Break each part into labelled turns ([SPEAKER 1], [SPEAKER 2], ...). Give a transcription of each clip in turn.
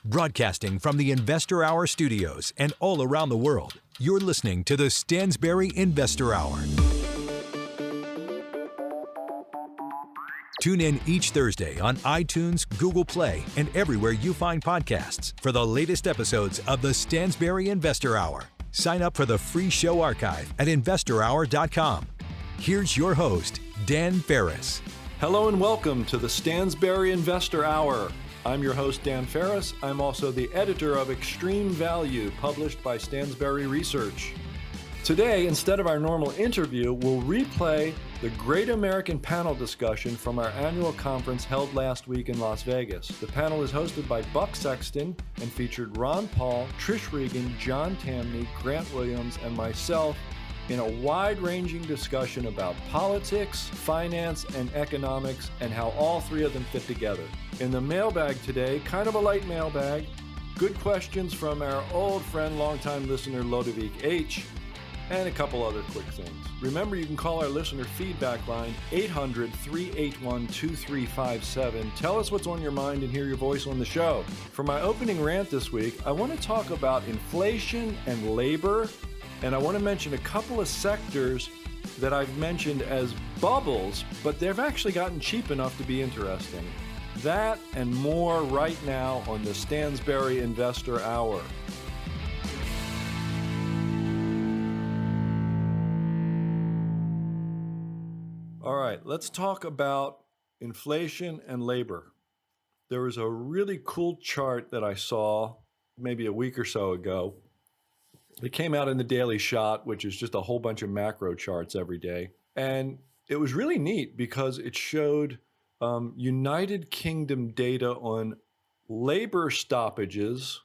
[SPEAKER 1] Broadcasting from the Investor Hour studios and all around the world, you're listening to the Stansberry Investor Hour. Tune in each Thursday on iTunes, Google Play, and everywhere you find podcasts for the latest episodes of the Stansberry Investor Hour. Sign up for the free show archive at investorhour.com. Here's your host, Dan Ferris.
[SPEAKER 2] Hello and welcome to the Stansberry Investor Hour. I'm your host, Dan Ferris. I'm also the editor of Extreme Value, published by Stansberry Research. Today, instead of our normal interview, we'll replay the Great American Panel discussion from our annual conference held last week in Las Vegas. The panel is hosted by Buck Sexton and featured Ron Paul, Trish Regan, John Tamny, Grant Williams, and myself in a wide-ranging discussion about politics, finance, and economics, and how all three of them fit together. In the mailbag today, kind of a light mailbag, good questions from our old friend, longtime listener, Lodevik H., and a couple other quick things. Remember, you can call our listener feedback line, 800-381-2357. Tell us what's on your mind and hear your voice on the show. For my opening rant this week, I want to talk about inflation and labor, and I want to mention a couple of sectors that I've mentioned as bubbles, but they've actually gotten cheap enough to be interesting. That and more right now on the Stansberry Investor Hour. All right, let's talk about inflation and labor. There was a really cool chart that I saw maybe a week or so ago. It came out in the Daily Shot, which is just a whole bunch of macro charts every day. And it was really neat because it showed United Kingdom data on labor stoppages,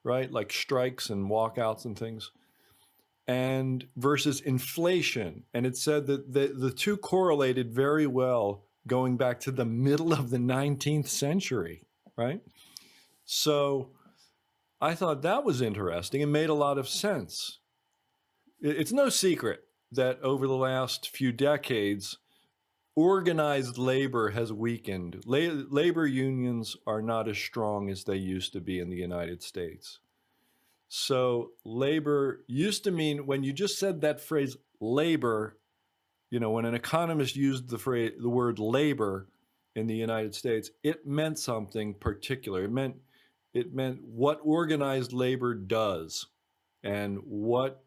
[SPEAKER 2] right? Like strikes and walkouts and things, and versus inflation. And it said that the two correlated very well going back to the middle of the 19th century, right? So I thought that was interesting and made a lot of sense. It's no secret that over the last few decades, organized labor has weakened. Labor unions are not as strong as they used to be in the United States. So labor used to mean, when you just said that phrase labor, you know, when an economist used the word labor in the United States, it meant something particular. It meant what organized labor does and what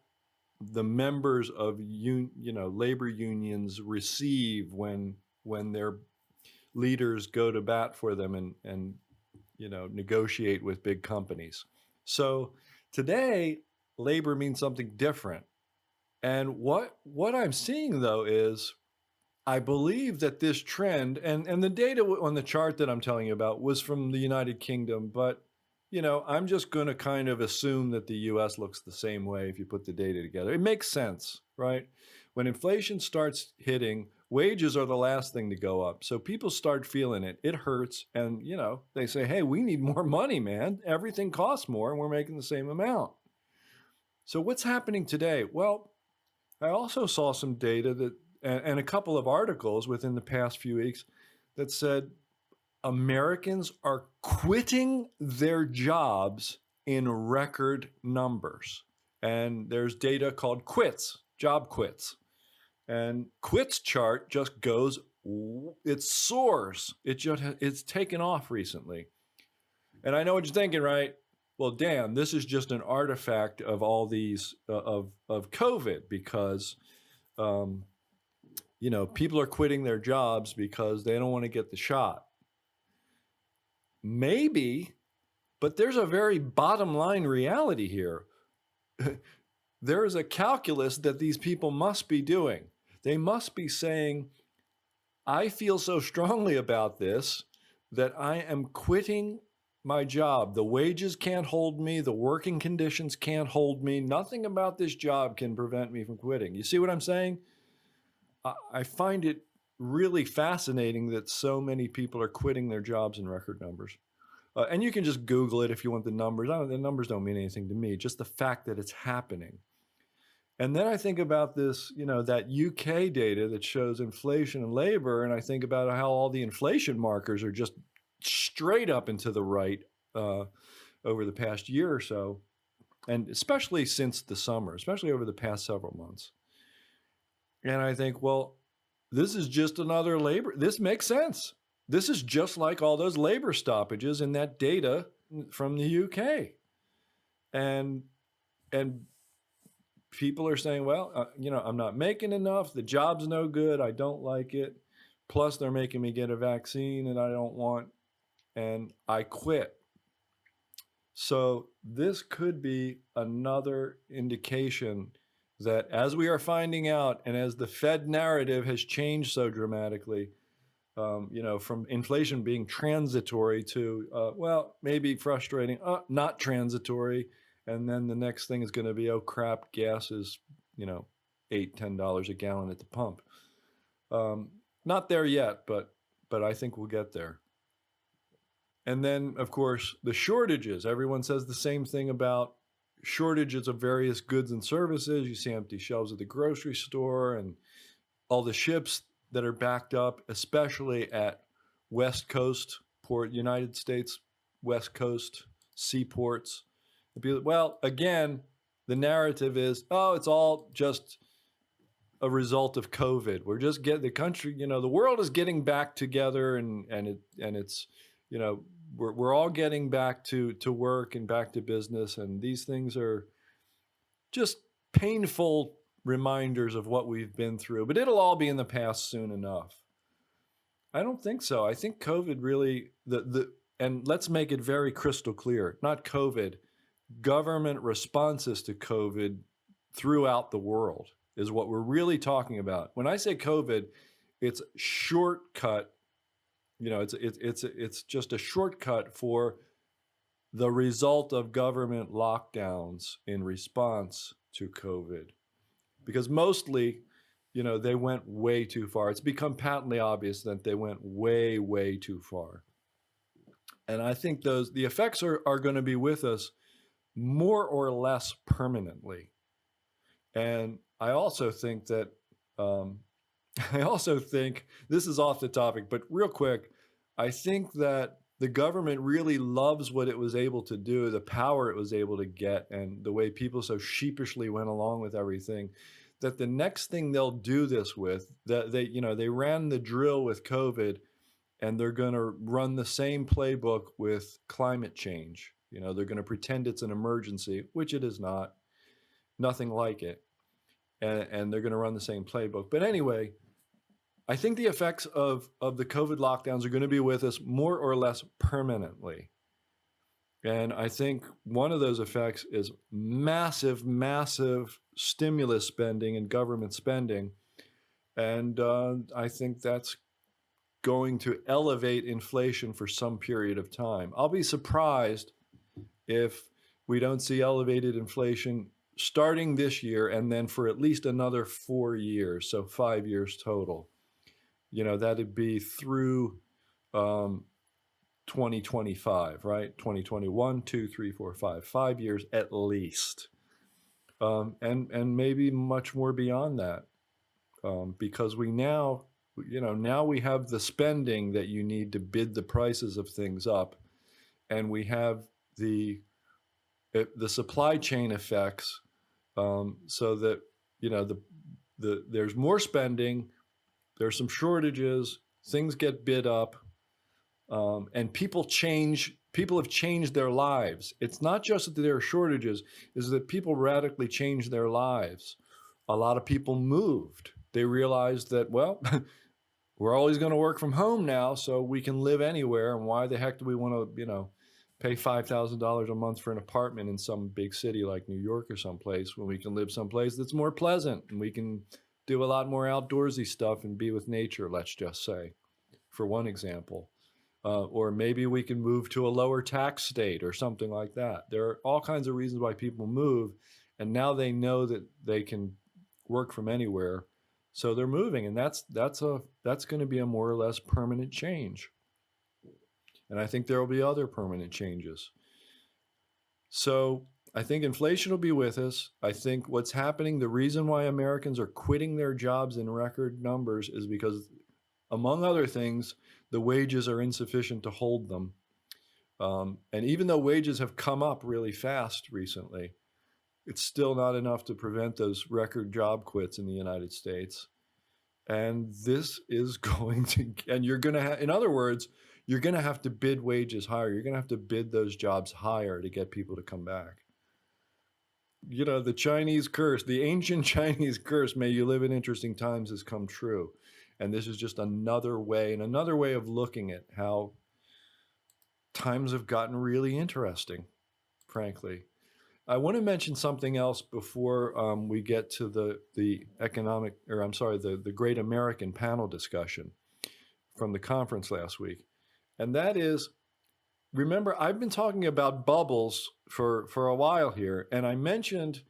[SPEAKER 2] the members of labor unions receive when their leaders go to bat for them and negotiate with big companies. So today, labor means something different. And what I'm seeing, though, is I believe that this trend, and the data on the chart that I'm telling you about was from the United Kingdom, but I'm just going to kind of assume that the U.S. looks the same way if you put the data together. It makes sense, right? When inflation starts hitting, wages are the last thing to go up. So people start feeling it. It hurts. And, they say, hey, we need more money, man. Everything costs more and we're making the same amount. So what's happening today? Well, I also saw some data and a couple of articles within the past few weeks that said Americans are quitting their jobs in record numbers. And there's data called quits, job quits. And quits chart just goes, it soars. It's taken off recently. And I know what you're thinking, right? Well, Dan, this is just an artifact of all these, of COVID, because, people are quitting their jobs because they don't want to get the shot. Maybe, but there's a very bottom line reality here. There is a calculus that these people must be doing. They must be saying, I feel so strongly about this that I am quitting my job. The wages can't hold me. The working conditions can't hold me. Nothing about this job can prevent me from quitting. You see what I'm saying? I find it really fascinating that so many people are quitting their jobs in record numbers. And you can just Google it if you want the numbers. The numbers don't mean anything to me, just the fact that it's happening. And then I think about this, that UK data that shows inflation and labor, and I think about how all the inflation markers are just straight up and to the right over the past year or so, and especially since the summer, especially over the past several months. And I think, well, this is just another labor. This makes sense. This is just like all those labor stoppages in that data from the UK. And people are saying, well, I'm not making enough. The job's no good. I don't like it. Plus, they're making me get a vaccine that I don't want. And I quit. So this could be another indication that, as we are finding out, and as the Fed narrative has changed so dramatically, from inflation being transitory to, maybe frustrating, not transitory. And then the next thing is going to be, oh crap, gas is, $8, $10 a gallon at the pump. Not there yet, but I think we'll get there. And then, of course, the shortages. Everyone says the same thing about shortages of various goods and services. You see empty shelves at the grocery store and all the ships that are backed up, especially at West Coast port, United States West Coast seaports. Well, again, the narrative is, it's all just a result of COVID. We're just the country, the world is getting back together, and it's, we're all getting back to work and back to business, and these things are just painful reminders of what we've been through, but it'll all be in the past soon enough. I don't think so. I think COVID really, and let's make it very crystal clear, not COVID, government responses to COVID throughout the world is what we're really talking about. When I say COVID, it's shortcut. It's just a shortcut for the result of government lockdowns in response to COVID, because mostly, they went way too far. It's become patently obvious that they went way, way too far. And I think the effects are going to be with us more or less permanently. And I also think that, this is off the topic, but real quick, I think that the government really loves what it was able to do, the power it was able to get, and the way people so sheepishly went along with everything, that the next thing they'll do this with, that they ran the drill with COVID, and they're going to run the same playbook with climate change. They're going to pretend it's an emergency, which it is not, nothing like it. And they're going to run the same playbook. But anyway, I think the effects of the COVID lockdowns are going to be with us more or less permanently. And I think one of those effects is massive, massive stimulus spending and government spending. And I think that's going to elevate inflation for some period of time. I'll be surprised if we don't see elevated inflation starting this year and then for at least another 4 years, so 5 years total. That'd be through 2025, right? 2021, 2, 3, 4, 5 years at least. And maybe much more beyond that, because we now we have the spending that you need to bid the prices of things up, and we have the supply chain effects, so that there's more spending, there's some shortages, things get bid up, and people have changed their lives. It's not just that there are shortages, it's that people radically changed their lives. A lot of people moved. They realized that, well, we're always going to work from home now, so we can live anywhere. And why the heck do we want to, pay $5,000 a month for an apartment in some big city like New York or someplace, when we can live someplace that's more pleasant and we can do a lot more outdoorsy stuff and be with nature, let's just say, for one example. Or maybe we can move to a lower tax state or something like that. There are all kinds of reasons why people move, and now they know that they can work from anywhere, so they're moving, and that's going to be a more or less permanent change. And I think there will be other permanent changes. So I think inflation will be with us. I think what's happening, the reason why Americans are quitting their jobs in record numbers is because, among other things, the wages are insufficient to hold them. And even though wages have come up really fast recently, it's still not enough to prevent those record job quits in the United States. And this is going to, and you're going to have, in other words, you're going to have to bid wages higher. You're going to have to bid those jobs higher to get people to come back. You know, the Chinese curse, the ancient Chinese curse, may you live in interesting times, has come true. And this is just another way, and another way of looking at how times have gotten really interesting, frankly. I want to mention something else before we get to the economic, or I'm sorry, the Great American Panel discussion from the conference last week. And that is, remember, I've been talking about bubbles for a while here, and I mentioned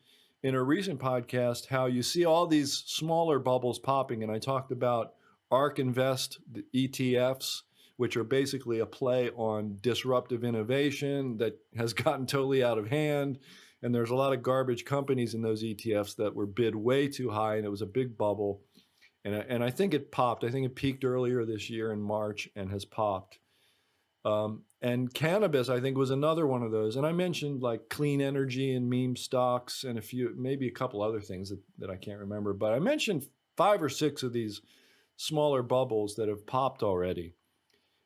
[SPEAKER 2] in a recent podcast how you see all these smaller bubbles popping, and I talked about ARK Invest, the ETFs, which are basically a play on disruptive innovation that has gotten totally out of hand. And there's a lot of garbage companies in those ETFs that were bid way too high, and it was a big bubble. And I think it popped. I think it peaked earlier this year in March and has popped. And cannabis, I think, was another one of those. And I mentioned like clean energy and meme stocks and maybe a couple other things that I can't remember. But I mentioned 5 or 6 of these smaller bubbles that have popped already.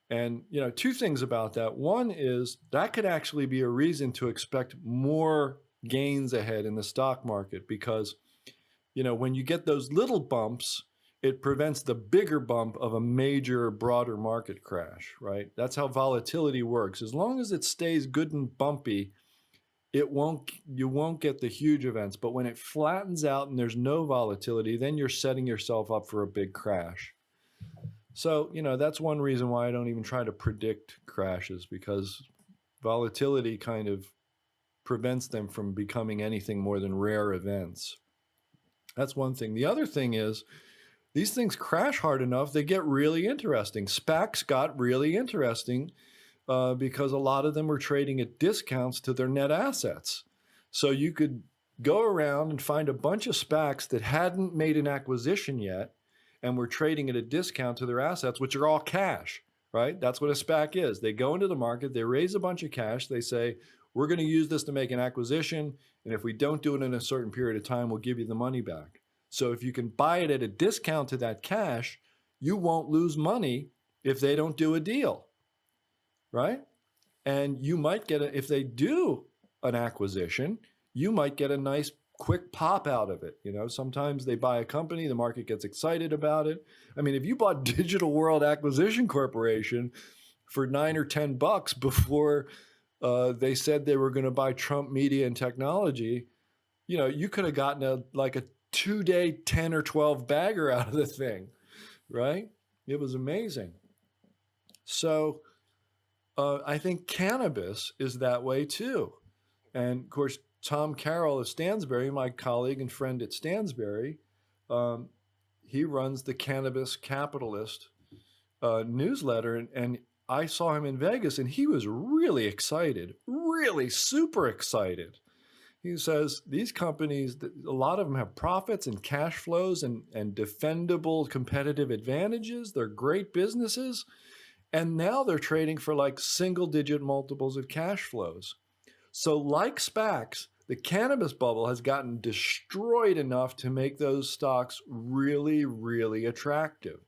[SPEAKER 2] And, you know, 2 things about that. One is that could actually be a reason to expect more gains ahead in the stock market because, you know, when you get those little bumps, it prevents the bigger bump of a major, broader market crash, right? That's how volatility works. As long as it stays good and bumpy, you won't get the huge events. But when it flattens out and there's no volatility, then you're setting yourself up for a big crash. So, you know, that's one reason why I don't even try to predict crashes, because volatility kind of prevents them from becoming anything more than rare events. That's one thing. The other thing is, these things crash hard enough, they get really interesting. SPACs got really interesting because a lot of them were trading at discounts to their net assets. So you could go around and find a bunch of SPACs that hadn't made an acquisition yet and were trading at a discount to their assets, which are all cash, right? That's what a SPAC is. They go into the market, they raise a bunch of cash, they say, we're going to use this to make an acquisition, and if we don't do it in a certain period of time, we'll give you the money back. So if you can buy it at a discount to that cash, you won't lose money if they don't do a deal, right? And you might get if they do an acquisition, you might get a nice quick pop out of it. You know, sometimes they buy a company, the market gets excited about it. I mean, if you bought Digital World Acquisition Corporation for $9 or $10 before they said they were going to buy Trump Media and Technology, you know, you could have gotten a 2-day 10 or 12 bagger out of the thing, right? It was amazing. So I think cannabis is that way too. And of course, Tom Carroll of Stansberry, my colleague and friend at Stansberry, he runs the Cannabis Capitalist newsletter. And I saw him in Vegas and he was really excited, really super excited. He says these companies, a lot of them have profits and cash flows and defendable competitive advantages. They're great businesses. And now they're trading for like single-digit multiples of cash flows. So like SPACs, the cannabis bubble has gotten destroyed enough to make those stocks really, really attractive.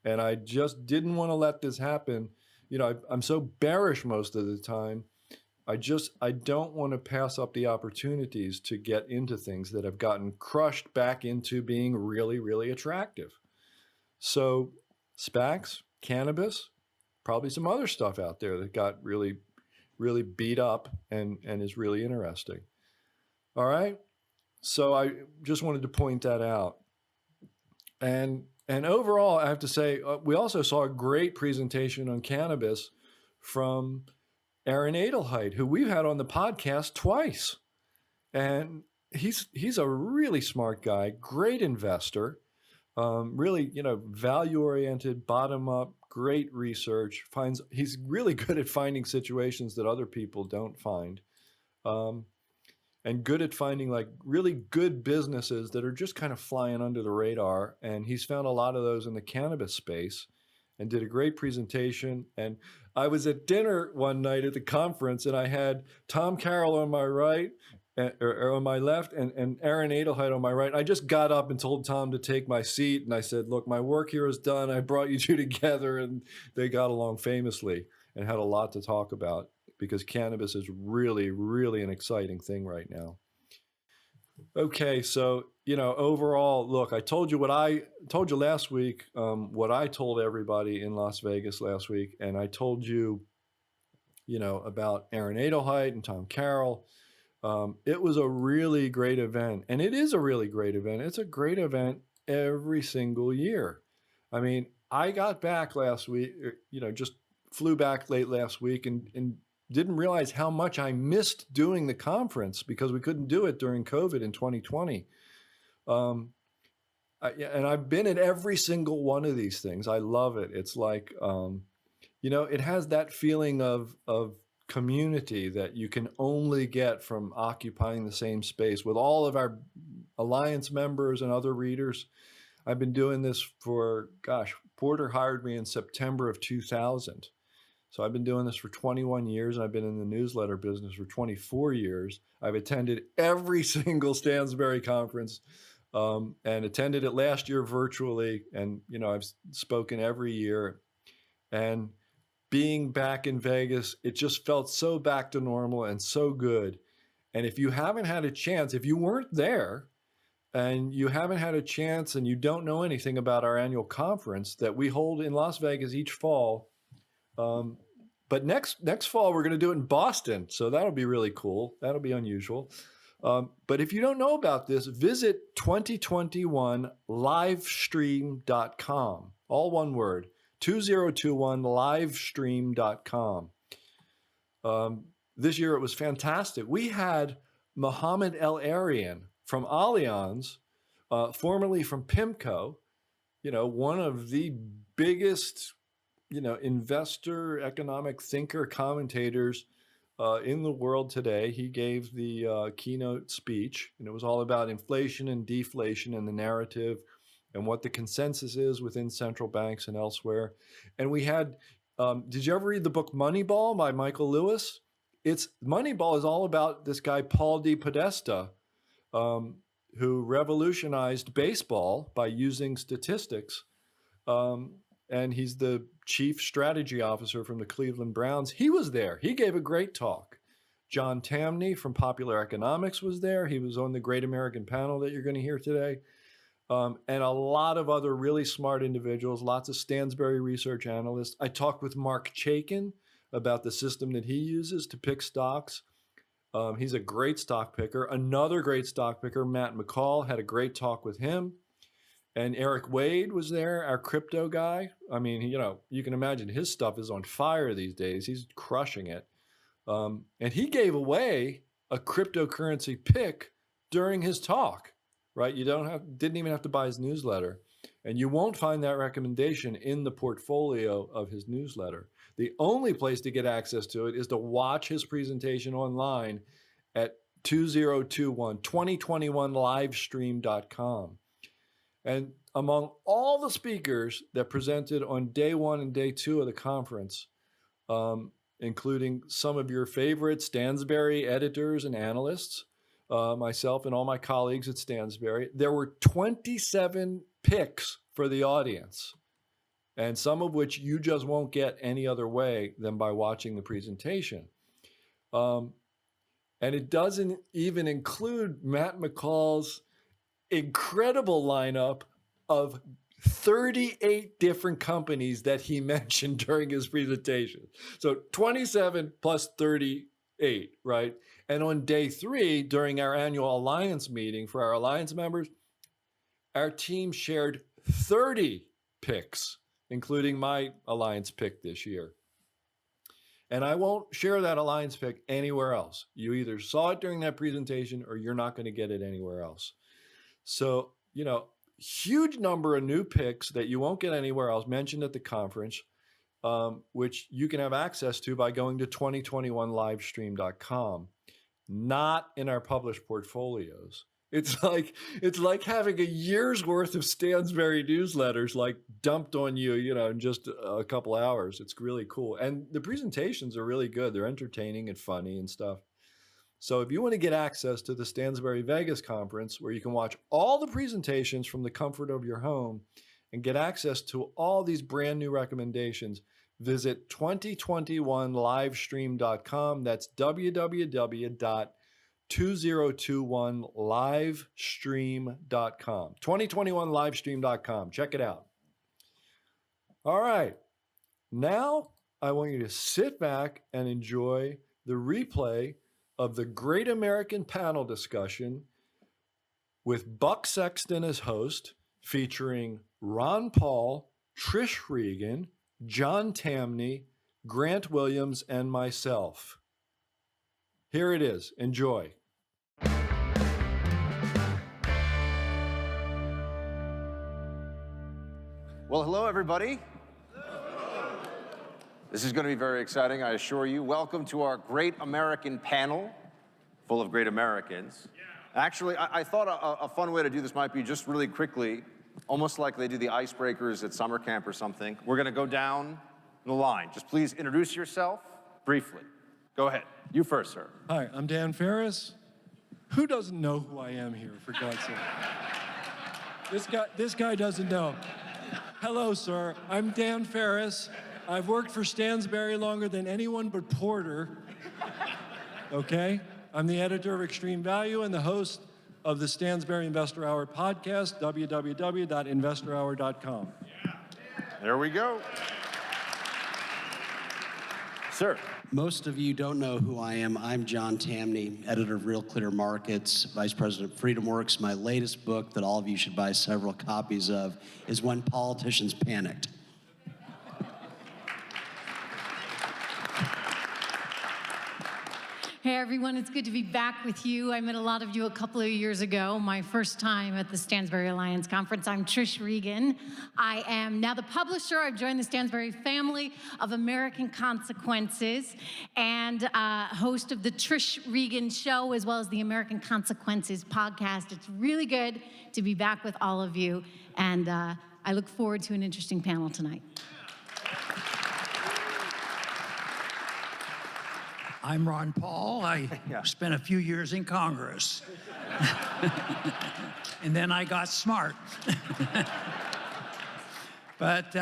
[SPEAKER 2] And I just didn't want to let this happen. You know, I'm so bearish most of the time. I don't want to pass up the opportunities to get into things that have gotten crushed back into being really, really attractive. So SPACs, cannabis, probably some other stuff out there that got really, really beat up and is really interesting. All right. So I just wanted to point that out. And overall, I have to say, we also saw a great presentation on cannabis from Aaron Adelheid, who we've had on the podcast twice. And he's a really smart guy, great investor, really, you know, value-oriented, bottom-up, great research. He's really good at finding situations that other people don't find. And good at finding like really good businesses that are just kind of flying under the radar. And he's found a lot of those in the cannabis space. and did a great presentation. And I was at dinner one night at the conference, and I had Tom Carroll on my right, or on my left, and Aaron Adelheid on my right. I just got up and told Tom to take my seat, and I said, look, my work here is done. I brought you two together, and they got along famously and had a lot to talk about, because cannabis is really, really an exciting thing right now. Okay, so, overall, look, I told you last week, what I told everybody in Las Vegas last week, and I told you, about Aaron Adelheid and Tom Carroll. It was a really great event, and it is a really great event. It's a great event every single year. I mean, I got back last week, just flew back late last week and didn't realize how much I missed doing the conference because we couldn't do it during COVID in 2020. And I've been at every single one of these things. I love it. It's like, it has that feeling of community that you can only get from occupying the same space with all of our Alliance members and other readers. I've been doing this for, Porter hired me in September of 2000. So I've been doing this for 21 years, and I've been in the newsletter business for 24 years. I've attended every single Stansberry conference, and attended it last year virtually. And, I've spoken every year. And being back in Vegas, it just felt so back to normal and so good. And if you haven't had a chance, if you weren't there and you haven't had a chance and you don't know anything about our annual conference that we hold in Las Vegas each fall, but next fall, we're going to do it in Boston. So that'll be really cool. That'll be unusual. But if you don't know about this, visit 2021livestream.com. All one word, 2021livestream.com. This year it was fantastic. We had Mohammed El-Arian from Allianz, formerly from PIMCO, one of the biggest investor, economic thinker, commentators in the world today. He gave the keynote speech, and it was all about inflation and deflation and the narrative and what the consensus is within central banks and elsewhere. And we had, did you ever read the book Moneyball by Michael Lewis? Moneyball is all about this guy, Paul D. Podesta, who revolutionized baseball by using statistics. And he's the chief strategy officer from the Cleveland Browns. He was there. He gave a great talk. John Tamny from Popular Economics was there. He was on the Great American Panel that you're going to hear today. And a lot of other really smart individuals, lots of Stansberry research analysts. I talked with Mark Chaikin about the system that he uses to pick stocks. He's a great stock picker. Another great stock picker, Matt McCall, had a great talk with him. And Eric Wade was there, our crypto guy. I mean, you can imagine his stuff is on fire these days. He's crushing it. And he gave away a cryptocurrency pick during his talk, right? You didn't even have to buy his newsletter. And you won't find that recommendation in the portfolio of his newsletter. The only place to get access to it is to watch his presentation online at 2021livestream.com. And among all the speakers that presented on day one and day two of the conference, including some of your favorite Stansberry editors and analysts, myself and all my colleagues at Stansberry, there were 27 picks for the audience, and some of which you just won't get any other way than by watching the presentation. And it doesn't even include Matt McCall's incredible lineup of 38 different companies that he mentioned during his presentation. So 27 plus 38, right? And on day three, during our annual Alliance meeting for our Alliance members, our team shared 30 picks, including my Alliance pick this year. And I won't share that Alliance pick anywhere else. You either saw it during that presentation or you're not going to get it anywhere else. So, huge number of new picks that you won't get anywhere else mentioned at the conference, which you can have access to by going to 2021livestream.com, not in our published portfolios. It's like having a year's worth of Stansberry newsletters like dumped on you, in just a couple hours. It's really cool. And the presentations are really good. They're entertaining and funny and stuff. So if you want to get access to the Stansberry Vegas conference, where you can watch all the presentations from the comfort of your home and get access to all these brand new recommendations, visit 2021livestream.com. That's www.2021livestream.com. 2021livestream.com. Check it out. All right. Now I want you to sit back and enjoy the replay of the Great American Panel discussion with Buck Sexton as host, featuring Ron Paul, Trish Regan, John Tamny, Grant Williams, and myself. Here it is. Enjoy.
[SPEAKER 3] Well, hello, everybody. This is going to be very exciting, I assure you. Welcome to our Great American Panel, full of great Americans. Actually, I thought a fun way to do this might be just really quickly, almost like they do the icebreakers at summer camp or something. We're going to go down the line. Just please introduce yourself briefly. Go ahead. You first, sir.
[SPEAKER 4] Hi, I'm Dan Ferris. Who doesn't know who I am here, for God's sake? This guy doesn't know. Hello, sir. I'm Dan Ferris. I've worked for Stansberry longer than anyone but Porter. Okay? I'm the editor of Extreme Value and the host of the Stansberry Investor Hour podcast, www.investorhour.com.
[SPEAKER 3] There we go. Sir.
[SPEAKER 5] Most of you don't know who I am. I'm John Tamny, editor of Real Clear Markets, vice president of FreedomWorks. My latest book that all of you should buy several copies of is When Politicians Panicked.
[SPEAKER 6] Hey everyone, it's good to be back with you. I met a lot of you a couple of years ago, my first time at the Stansberry Alliance Conference. I'm Trish Regan. I am now the publisher. I've joined the Stansberry family of American Consequences and host of the Trish Regan Show, as well as the American Consequences podcast. It's really good to be back with all of you, and I look forward to an interesting panel tonight.
[SPEAKER 7] I'm Ron Paul. I spent a few years in Congress. And then I got smart. But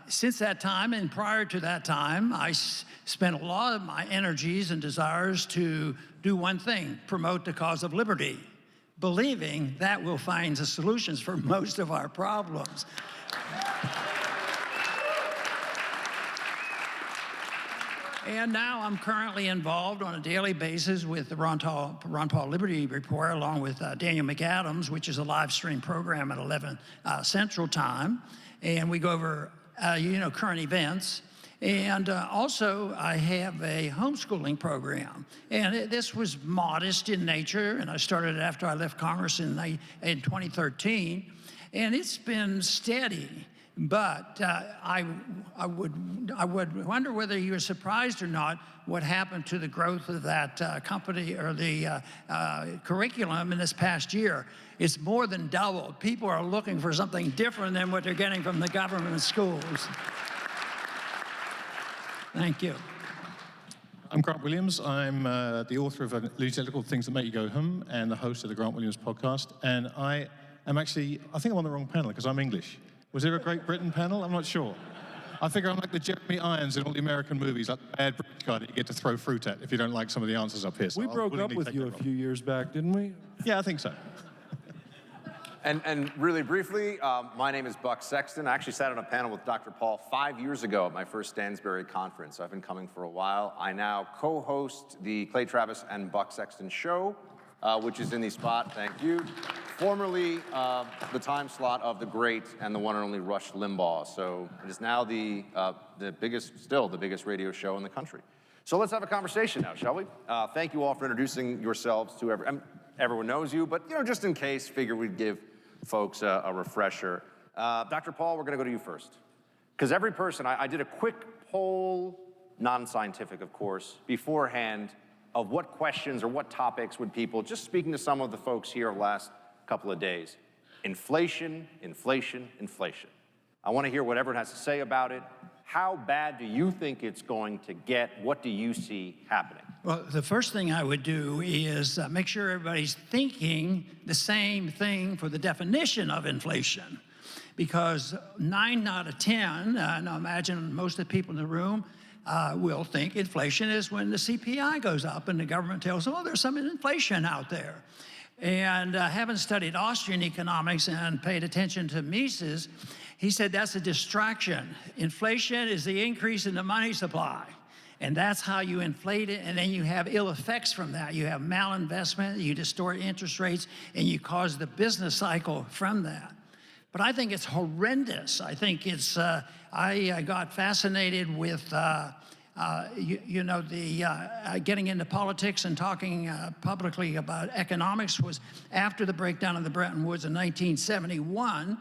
[SPEAKER 7] since that time and prior to that time, I spent a lot of my energies and desires to do one thing: promote the cause of liberty, believing that will find the solutions for most of our problems. And now I'm currently involved on a daily basis with the Ron Paul Liberty Report, along with Daniel McAdams, which is a live stream program at 11 Central Time. And we go over, current events. And also, I have a homeschooling program. And this was modest in nature, and I started it after I left Congress in 2013. And it's been steady. But I would wonder whether you were surprised or not what happened to the growth of that company or the curriculum in this past year. It's more than doubled. People are looking for something different than what they're getting from the government schools. Thank you.
[SPEAKER 8] I'm Grant Williams. I'm the author of a newsletter called Things That Make You Go Hum and the host of the Grant Williams podcast. And I am actually, I think I'm on the wrong panel because I'm English. Was there a Great Britain panel? I'm not sure. I figure I'm like the Jeremy Irons in all the American movies, like the bad British guy that you get to throw fruit at if you don't like some of the answers up here. So
[SPEAKER 4] We broke up with you a few years back, didn't we?
[SPEAKER 8] Yeah, I think so.
[SPEAKER 3] And really briefly, my name is Buck Sexton. I actually sat on a panel with Dr. Paul 5 years ago at my first Stansberry conference. I've been coming for a while. I now co-host the Clay Travis and Buck Sexton show, which is in the spot, thank you, formerly the time slot of the great and the one and only Rush Limbaugh. So it is now the biggest radio show in the country. So let's have a conversation now, shall we? Thank you all for introducing yourselves to everyone knows you, but just in case, figure we'd give folks a refresher. Dr. Paul, we're gonna go to you first. Because every person, I did a quick poll, non-scientific of course, beforehand, of what questions or what topics would people, just speaking to some of the folks here over the last couple of days, inflation, inflation, inflation. I want to hear what everyone has to say about it. How bad do you think it's going to get? What do you see happening?
[SPEAKER 7] Well, the first thing I would do is make sure everybody's thinking the same thing for the definition of inflation. Because 9 out of 10, and I imagine most of the people in the room will think inflation is when the CPI goes up and the government tells them, oh, there's some inflation out there. And having studied Austrian economics and paid attention to Mises, he said that's a distraction. Inflation is the increase in the money supply. And that's how you inflate it, and then you have ill effects from that. You have malinvestment, you distort interest rates, and you cause the business cycle from that. But I think it's horrendous. I think it's, I got fascinated with, getting into politics and talking publicly about economics was after the breakdown of the Bretton Woods in 1971,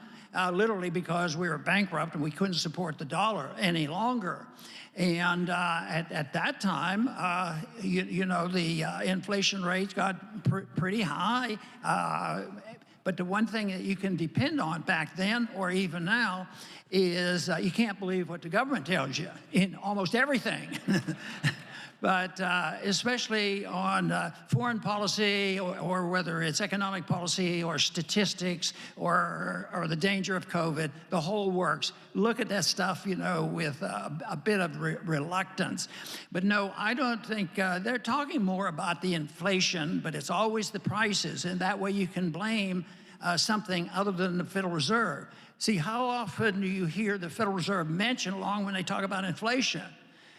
[SPEAKER 7] literally because we were bankrupt and we couldn't support the dollar any longer. And at that time, the inflation rates got pretty high. But the one thing that you can depend on back then or even now is you can't believe what the government tells you in almost everything. But especially on foreign policy or whether it's economic policy or statistics or the danger of COVID, the whole works. Look at that stuff, with a bit of reluctance. But no, I don't think they're talking more about the inflation, but it's always the prices, and that way you can blame something other than the Federal Reserve. See, how often do you hear the Federal Reserve mentioned along when they talk about inflation?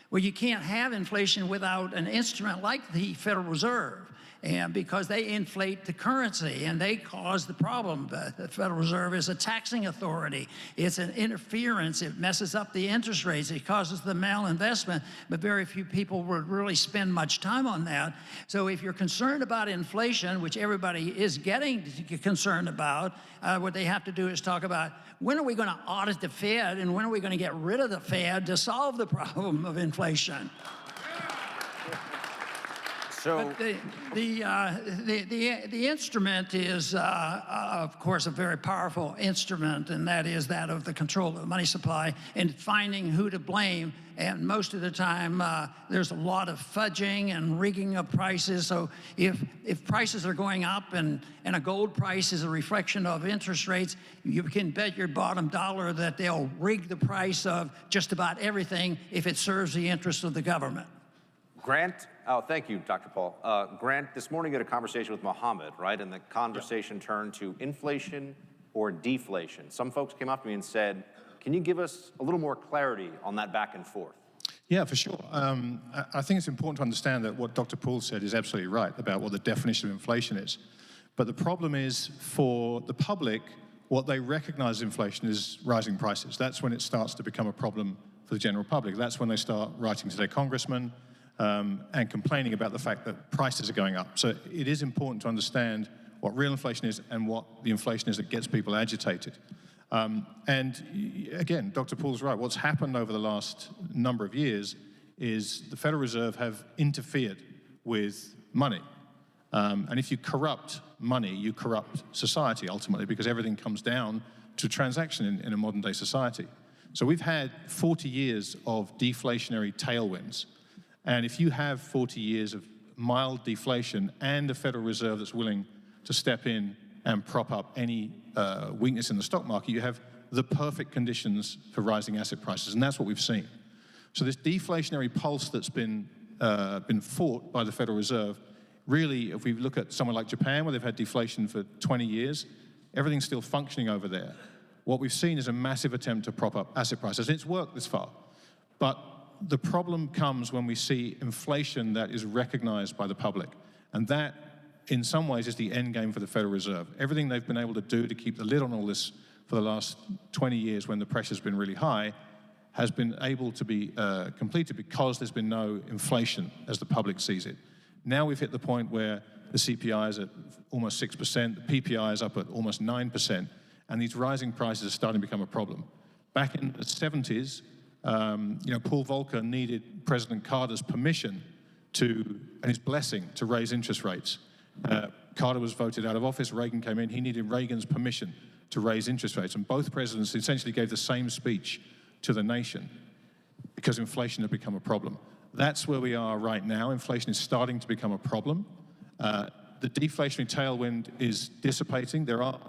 [SPEAKER 7] Well, you can't have inflation without an instrument like the Federal Reserve, and because they inflate the currency and they cause the problem. The Federal Reserve is a taxing authority. It's an interference. It messes up the interest rates. It causes the malinvestment, but very few people would really spend much time on that. So if you're concerned about inflation, which everybody is getting concerned about, what they have to do is talk about when are we going to audit the Fed and when are we going to get rid of the Fed to solve the problem of inflation?
[SPEAKER 3] So
[SPEAKER 7] the instrument is, of course, a very powerful instrument, and that is that of the control of the money supply and finding who to blame. And most of the time, there's a lot of fudging and rigging of prices. So if prices are going up and a gold price is a reflection of interest rates, you can bet your bottom dollar that they'll rig the price of just about everything if it serves the interest of the government.
[SPEAKER 3] Grant, thank you, Dr. Paul. Grant, this morning you had a conversation with Mohammed, right? And the conversation turned to inflation or deflation. Some folks came up to me and said, can you give us a little more clarity on that back and forth?
[SPEAKER 8] Yeah, for sure. I think it's important to understand that what Dr. Paul said is absolutely right about what the definition of inflation is. But the problem is for the public, what they recognize as inflation is rising prices. That's when it starts to become a problem for the general public. That's when they start writing to their congressman, and complaining about the fact that prices are going up. So it is important to understand what real inflation is and what the inflation is that gets people agitated. And again, Dr. Paul's right. What's happened over the last number of years is the Federal Reserve have interfered with money. And if you corrupt money, you corrupt society ultimately, because everything comes down to transaction in a modern day society. So we've had 40 years of deflationary tailwinds. And if you have 40 years of mild deflation and a Federal Reserve that's willing to step in and prop up any weakness in the stock market, you have the perfect conditions for rising asset prices, and that's what we've seen. So this deflationary pulse that's been fought by the Federal Reserve, really, if we look at somewhere like Japan, where they've had deflation for 20 years, everything's still functioning over there. What we've seen is a massive attempt to prop up asset prices, and it's worked this far. But the problem comes when we see inflation that is recognized by the public. And that, in some ways, is the end game for the Federal Reserve. Everything they've been able to do to keep the lid on all this for the last 20 years when the pressure's been really high has been able to be completed because there's been no inflation as the public sees it. Now we've hit the point where the CPI is at almost 6%, the PPI is up at almost 9%, and these rising prices are starting to become a problem. Back in the 70s, Paul Volcker needed President Carter's permission and his blessing to raise interest rates. Carter was voted out of office, Reagan came in, he needed Reagan's permission to raise interest rates, and both presidents essentially gave the same speech to the nation because inflation had become a problem. That's where we are right now. Inflation is starting to become a problem. The deflationary tailwind is dissipating. There are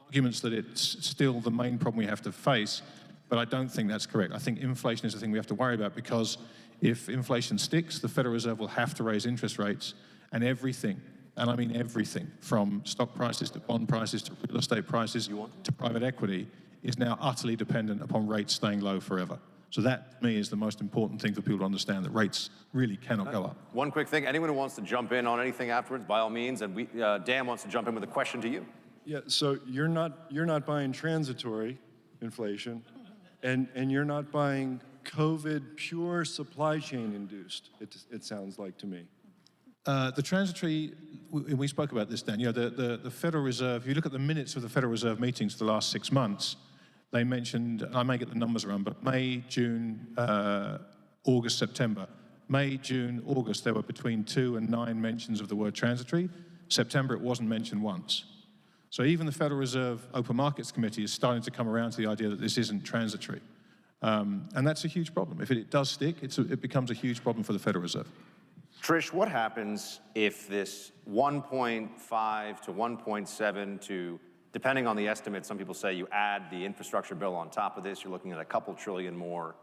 [SPEAKER 8] arguments that it's still the main problem we have to face, but I don't think that's correct. I think inflation is the thing we have to worry about, because if inflation sticks, the Federal Reserve will have to raise interest rates, and everything, and I mean everything, from stock prices to bond prices to real estate prices to private equity, is now utterly dependent upon rates staying low forever. So that, to me, is the most important thing for people to understand, that rates really cannot go up.
[SPEAKER 3] One quick thing, anyone who wants to jump in on anything afterwards, by all means, and Dan wants to jump in with a question to you.
[SPEAKER 4] Yeah, so you're not buying transitory inflation, and you're not buying COVID pure supply chain induced, it sounds like to me.
[SPEAKER 8] The transitory, we spoke about this, Dan. You know, the Federal Reserve, if you look at the minutes of the Federal Reserve meetings for the last 6 months, they mentioned, I may get the numbers wrong, but May, June, August, September. May, June, August, there were between 2 and 9 mentions of the word transitory. September, it wasn't mentioned once. So even the Federal Reserve Open Markets Committee is starting to come around to the idea that this isn't transitory. And that's a huge problem. If it does stick, it becomes a huge problem for the Federal Reserve.
[SPEAKER 3] Trish, what happens if this 1.5 to 1.7 to, depending on the estimate, some people say you add the infrastructure bill on top of this, you're looking at a couple trillion more.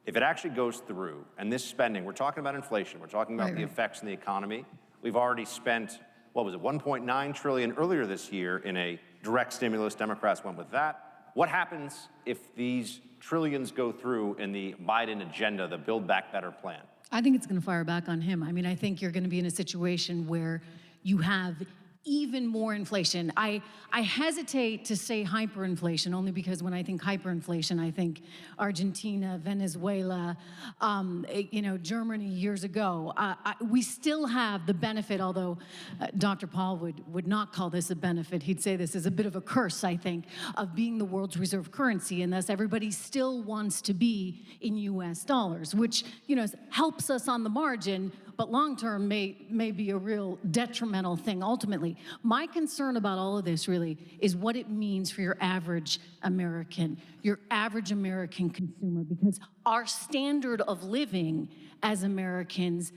[SPEAKER 3] If it actually goes through, and this spending, we're talking about inflation, we're talking about the effects in the economy. We've already spent, what was it, 1.9 trillion earlier this year in a direct stimulus. Democrats went with that. What happens if these trillions go through in the Biden agenda, the Build Back Better plan?
[SPEAKER 6] I think it's going to fire back on him. I mean, I think you're going to be in a situation where you have even more inflation. I hesitate to say hyperinflation, only because when I think hyperinflation, I think Argentina, Venezuela, Germany years ago. We still have the benefit, although Dr. Paul would not call this a benefit. He'd say this is a bit of a curse, I think, of being the world's reserve currency, and thus everybody still wants to be in U.S. dollars, which, helps us on the margin, but long-term may be a real detrimental thing ultimately. My concern about all of this really is what it means for your average American consumer, because our standard of living as Americans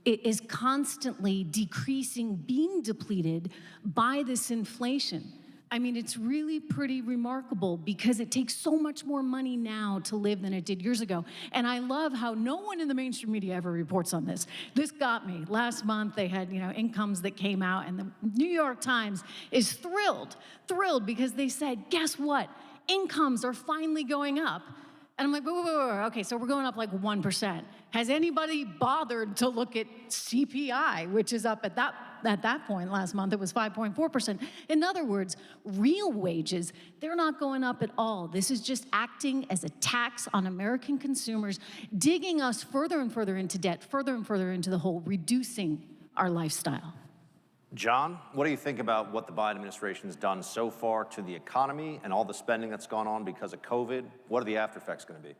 [SPEAKER 6] is constantly decreasing, being depleted by this inflation. I mean, it's really pretty remarkable, because it takes so much more money now to live than it did years ago. And I love how no one in the mainstream media ever reports on this. This got me. Last month, they had, incomes that came out, and the New York Times is thrilled because they said, guess what? Incomes are finally going up. And I'm like, wait, okay, so we're going up like 1%. Has anybody bothered to look at CPI, which is up at that point last month, it was 5.4%. In other words, real wages, they're not going up at all. This is just acting as a tax on American consumers, digging us further and further into debt, further and further into the hole, reducing our lifestyle.
[SPEAKER 3] John, what do you think about what the Biden administration has done so far to the economy and all the spending that's gone on because of COVID? What are the after effects going to be?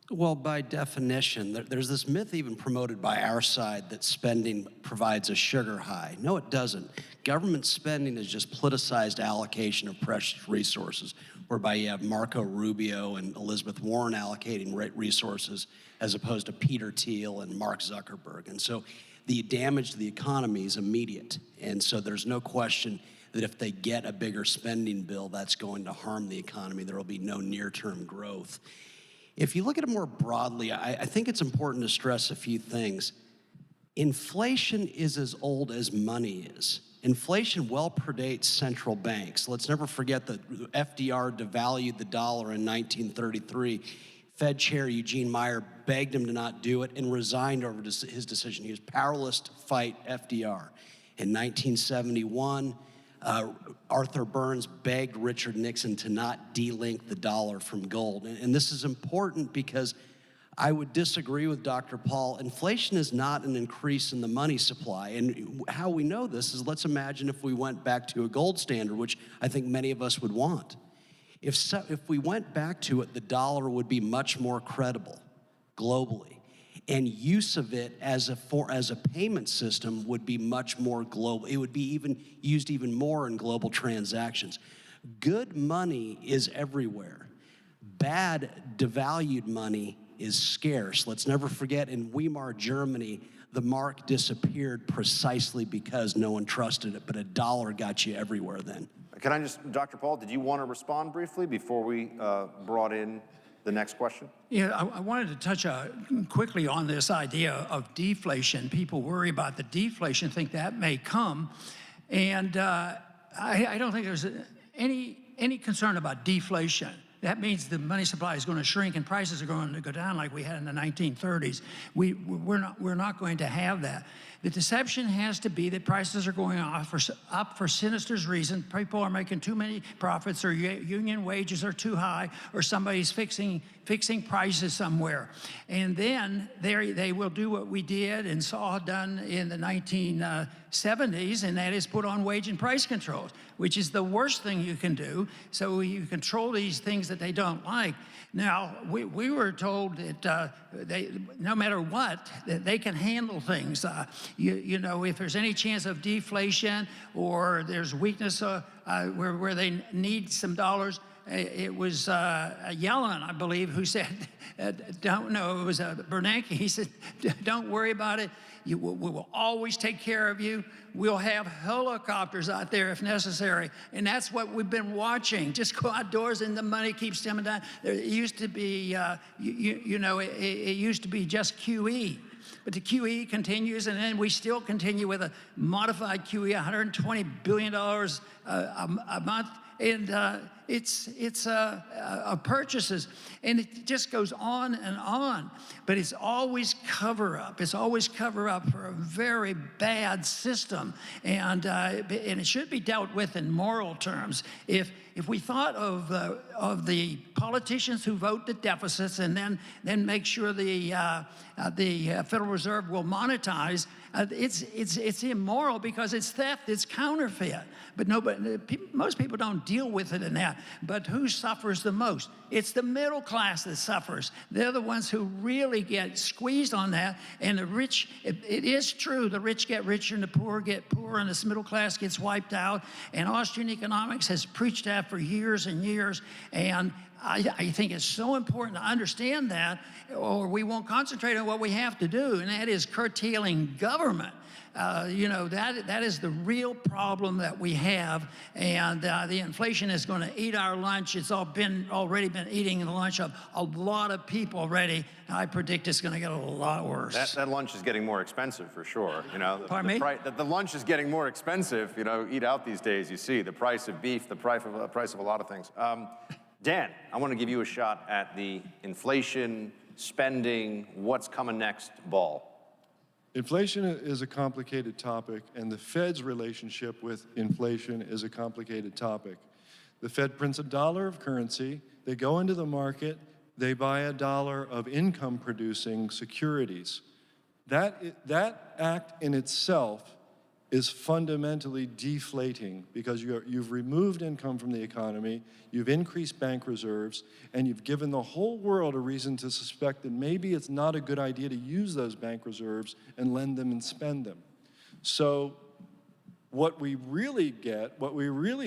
[SPEAKER 5] Well, by definition, there's this myth even promoted by our side that spending provides a sugar high. No, it doesn't. Government spending is just politicized allocation of precious resources, whereby you have Marco Rubio and Elizabeth Warren allocating resources as opposed to Peter Thiel and Mark Zuckerberg. And so the damage to the economy is immediate. And so there's no question that if they get a bigger spending bill, that's going to harm the economy. There will be no near-term growth. If you look at it more broadly, I think it's important to stress a few things. Inflation is as old as money is. Inflation well predates central banks. Let's never forget that FDR devalued the dollar in 1933. Fed Chair Eugene Meyer begged him to not do it and resigned over his decision. He was powerless to fight FDR. In 1971, Arthur Burns begged Richard Nixon to not delink the dollar from gold. And this is important because I would disagree with Dr. Paul. Inflation is not an increase in the money supply. And how we know this is, let's imagine if we went back to a gold standard, which I think many of us would want. If we went back to it, the dollar would be much more credible globally. and use of it as a payment system would be much more global. It would be used even more in global transactions. Good money is everywhere. Bad, devalued money is scarce. Let's never forget, in Weimar Germany, the mark disappeared precisely because no one trusted it, but a dollar got you everywhere then.
[SPEAKER 3] Can I just, Dr. Paul, did you want to respond briefly before we brought in the next question?
[SPEAKER 7] Yeah, I wanted to touch quickly on this idea of deflation. People worry about the deflation, think that may come. And I don't think there's any concern about deflation. That means the money supply is going to shrink and prices are going to go down like we had in the 1930s. We're not going to have that. The deception has to be that prices are going up for sinister reasons. People are making too many profits, or union wages are too high, or somebody's fixing prices somewhere. And then they will do what we did and saw done in the 1970s, and that is put on wage and price controls, which is the worst thing you can do. So you control these things that they don't like. Now, we were told that no matter what, that they can handle things. You know, if there's any chance of deflation or there's weakness where they need some dollars, it was Yellen, I believe, who said, it was Bernanke. He said, don't worry about it. We will always take care of you. We'll have helicopters out there if necessary. And that's what we've been watching. Just go outdoors and the money keeps coming down. It used to be, it used to be just QE. But the QE continues, and then we still continue with a modified QE, $120 billion a month. And it's purchases, and it just goes on and on. But it's always cover up. It's always cover up for a very bad system, and it should be dealt with in moral terms. If we thought of the politicians who vote the deficits and then make sure the Federal Reserve will monetize, it's immoral because it's theft, it's counterfeit. But most people don't deal with it in that. But who suffers the most? It's the middle class that suffers. They're the ones who really get squeezed on that. And the rich, it is true, the rich get richer and the poor get poorer, and this middle class gets wiped out. And Austrian economics has preached that for years and years. And I think it's so important to understand that, or we won't concentrate on what we have to do, and that is curtailing government. That is the real problem that we have, and the inflation is going to eat our lunch. It's already been eating the lunch of a lot of people already. I predict it's going to get a lot worse.
[SPEAKER 3] That lunch is getting more expensive for sure.
[SPEAKER 7] Pardon me?
[SPEAKER 3] The lunch is getting more expensive. Eat out these days. You see the price of beef, the price of a lot of things. Dan, I want to give you a shot at the inflation, spending, what's coming next ball.
[SPEAKER 2] Inflation is a complicated topic, and the Fed's relationship with inflation is a complicated topic. The Fed prints $1 of currency, they go into the market, they buy $1 of income-producing securities. That act in itself is fundamentally deflating because you've removed income from the economy, you've increased bank reserves, and you've given the whole world a reason to suspect that maybe it's not a good idea to use those bank reserves and lend them and spend them. So what we really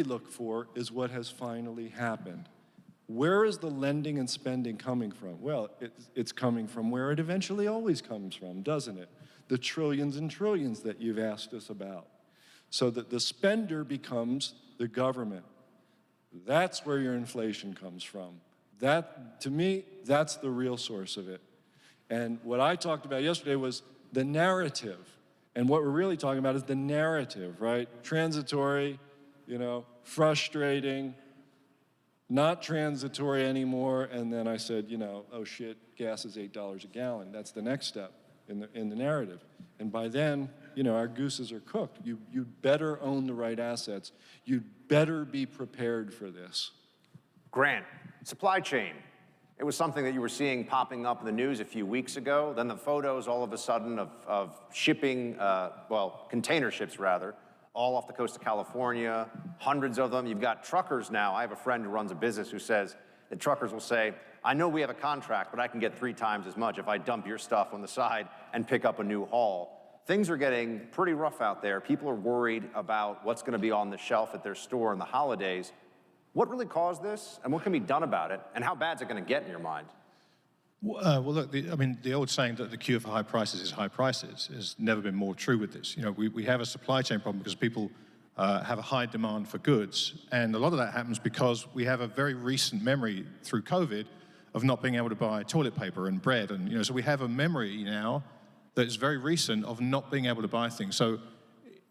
[SPEAKER 2] look for is what has finally happened. Where is the lending and spending coming from? Well, it's coming from where it eventually always comes from, doesn't it? The trillions and trillions that you've asked us about. So that the spender becomes the government. That's where your inflation comes from. That, to me, that's the real source of it. And what I talked about yesterday was the narrative. And what we're really talking about is the narrative, right? Transitory, frustrating, not transitory anymore. And then I said, oh shit, gas is $8 a gallon. That's the next step in the narrative. And by then, our gooses are cooked. You'd better own the right assets. You'd better be prepared for this.
[SPEAKER 3] Grant, supply chain. It was something that you were seeing popping up in the news a few weeks ago. Then the photos all of a sudden of shipping, container ships rather, all off the coast of California, hundreds of them. You've got truckers now. I have a friend who runs a business who says that truckers will say, I know we have a contract, but I can get 3 times as much if I dump your stuff on the side and pick up a new haul. Things are getting pretty rough out there. People are worried about what's going to be on the shelf at their store in the holidays. What really caused this, and what can be done about it, and how bad is it going to get in your mind?
[SPEAKER 8] Well, look, the old saying that the cure for high prices is high prices has never been more true with this. You know, we have a supply chain problem because people have a high demand for goods, and a lot of that happens because we have a very recent memory through COVID of not being able to buy toilet paper and bread, and so we have a memory now that is very recent of not being able to buy things. So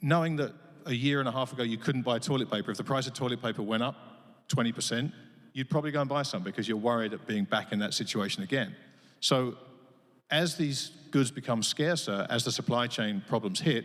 [SPEAKER 8] knowing that a year and a half ago you couldn't buy toilet paper, if the price of toilet paper went up 20%, you'd probably go and buy some because you're worried at being back in that situation again. So as these goods become scarcer, as the supply chain problems hit,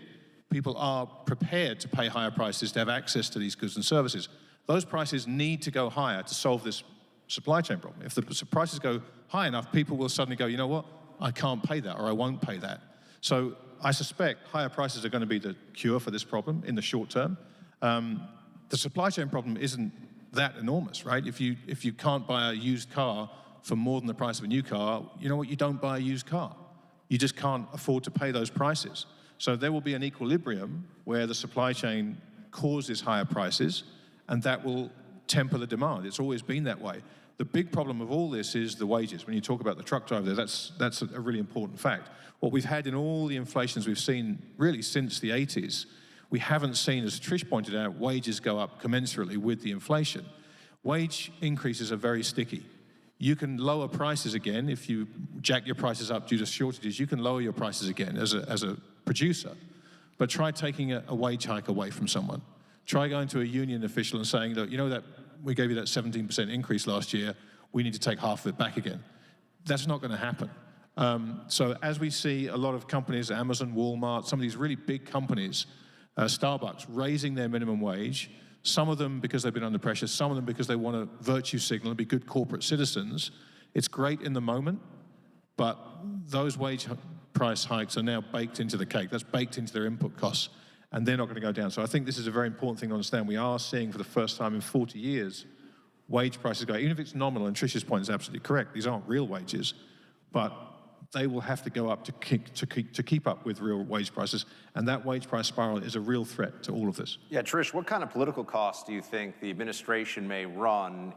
[SPEAKER 8] people are prepared to pay higher prices to have access to these goods and services. Those prices need to go higher to solve this supply chain problem. If the prices go high enough, people will suddenly go, you know what, I can't pay that, or I won't pay that. So I suspect higher prices are going to be the cure for this problem in the short term. The supply chain problem isn't that enormous, right? If you can't buy a used car for more than the price of a new car, you know what, you don't buy a used car. You just can't afford to pay those prices. So there will be an equilibrium where the supply chain causes higher prices, and that will temper the demand. It's always been that way. The big problem of all this is the wages. When you talk about the truck driver there, that's a really important fact. What we've had in all the inflations we've seen really since the 80s, we haven't seen, as Trish pointed out, wages go up commensurately with the inflation. Wage increases are very sticky. You can lower prices again if you jack your prices up due to shortages. You can lower your prices again as a producer, but try taking a wage hike away from someone. Try going to a union official and saying, look, you know that we gave you that 17% increase last year, we need to take half of it back again. That's not going to happen. So as we see a lot of companies, Amazon, Walmart, some of these really big companies, Starbucks, raising their minimum wage, some of them because they've been under pressure, some of them because they want to virtue signal and be good corporate citizens. It's great in the moment, but those wage price hikes are now baked into the cake. That's baked into their input costs, and they're not going to go down. So I think this is a very important thing to understand. We are seeing for the first time in 40 years wage prices go, even if it's nominal, and Trish's point is absolutely correct, these aren't real wages, but they will have to go up to keep up with real wage prices, and that wage price spiral is a real threat to all of this.
[SPEAKER 3] Yeah, Trish, what kind of political costs do you think the administration may run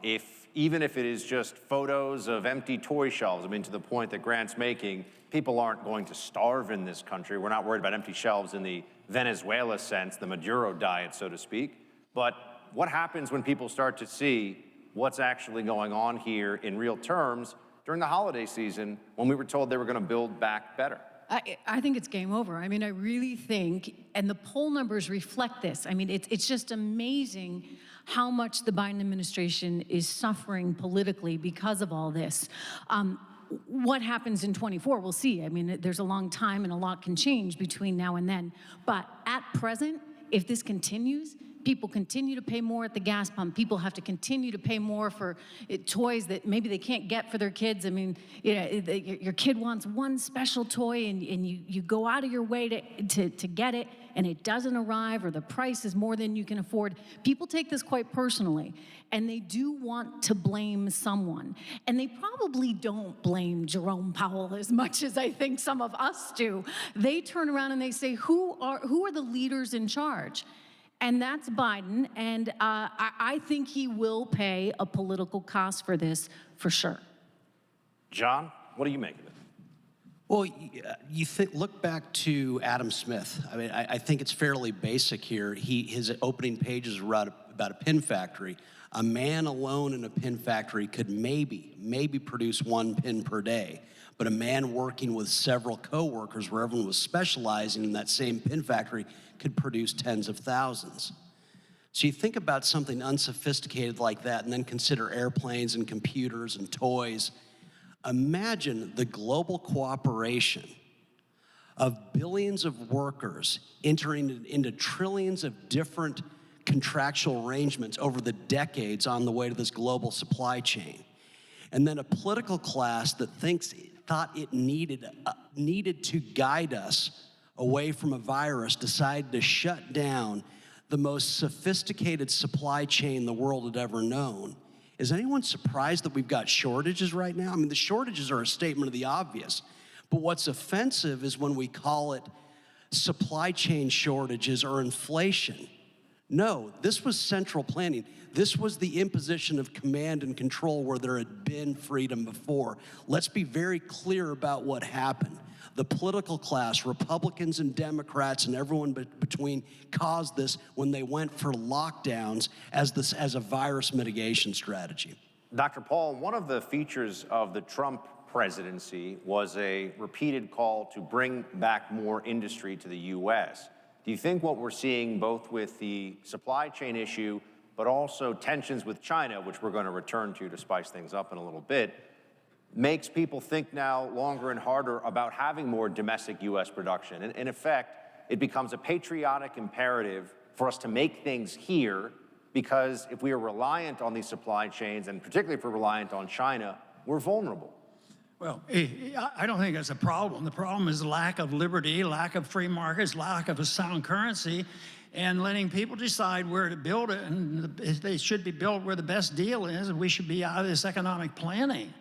[SPEAKER 3] even if it is just photos of empty toy shelves? I mean, to the point that Grant's making, people aren't going to starve in this country. We're not worried about empty shelves in the Venezuela sense, the Maduro diet, so to speak. But what happens when people start to see what's actually going on here in real terms during the holiday season when we were told they were going to build back better?
[SPEAKER 6] I think it's game over. I mean, I really think, and the poll numbers reflect this. I mean, it's just amazing how much the Biden administration is suffering politically because of all this. What happens in 24, we'll see. I mean, there's a long time and a lot can change between now and then. But at present, if this continues, people continue to pay more at the gas pump. People have to continue to pay more for toys that maybe they can't get for their kids. I mean, your kid wants one special toy and you go out of your way to get it and it doesn't arrive, or the price is more than you can afford. People take this quite personally, and they do want to blame someone. And they probably don't blame Jerome Powell as much as I think some of us do. They turn around and they say, who are the leaders in charge? And that's Biden, and I think he will pay a political cost for this, for sure.
[SPEAKER 3] John, what do you make of it?
[SPEAKER 5] Well, look back to Adam Smith. I mean, I think it's fairly basic here. His opening pages were about a pin factory. A man alone in a pin factory could maybe produce one pin per day. But a man working with several co-workers where everyone was specializing in that same pin factory could produce tens of thousands. So you think about something unsophisticated like that and then consider airplanes and computers and toys. Imagine the global cooperation of billions of workers entering into trillions of different contractual arrangements over the decades on the way to this global supply chain. And then a political class that thought it needed to guide us away from a virus decided to shut down the most sophisticated supply chain the world had ever known Is anyone surprised that we've got shortages right now? I mean, the shortages are a statement of the obvious. But what's offensive is when we call it supply chain shortages or inflation. No, this was central planning. This was the imposition of command and control where there had been freedom before. Let's be very clear about what happened. The political class, Republicans and Democrats and everyone between, caused this when they went for lockdowns as a virus mitigation strategy.
[SPEAKER 3] Dr. Paul, one of the features of the Trump presidency was a repeated call to bring back more industry to the U.S. Do you think what we're seeing both with the supply chain issue, but also tensions with China, which we're going to return to spice things up in a little bit, makes people think now longer and harder about having more domestic U.S. production? And in effect, it becomes a patriotic imperative for us to make things here, because if we are reliant on these supply chains, and particularly if we're reliant on China, we're vulnerable.
[SPEAKER 7] Well, I don't think that's a problem. The problem is lack of liberty, lack of free markets, lack of a sound currency, and letting people decide where to build it. And they should be built where the best deal is, and we should be out of this economic planning.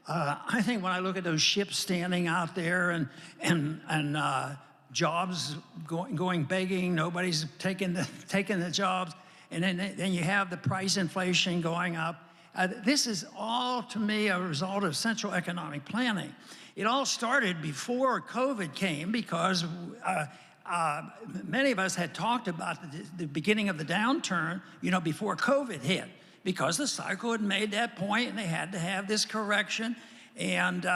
[SPEAKER 7] I think when I look at those ships standing out there and jobs going begging, nobody's taking the jobs, and then you have the price inflation going up. This is all, to me, a result of central economic planning. It all started before COVID came because many of us had talked about the beginning of the downturn, before COVID hit, because the cycle had made that point and they had to have this correction. And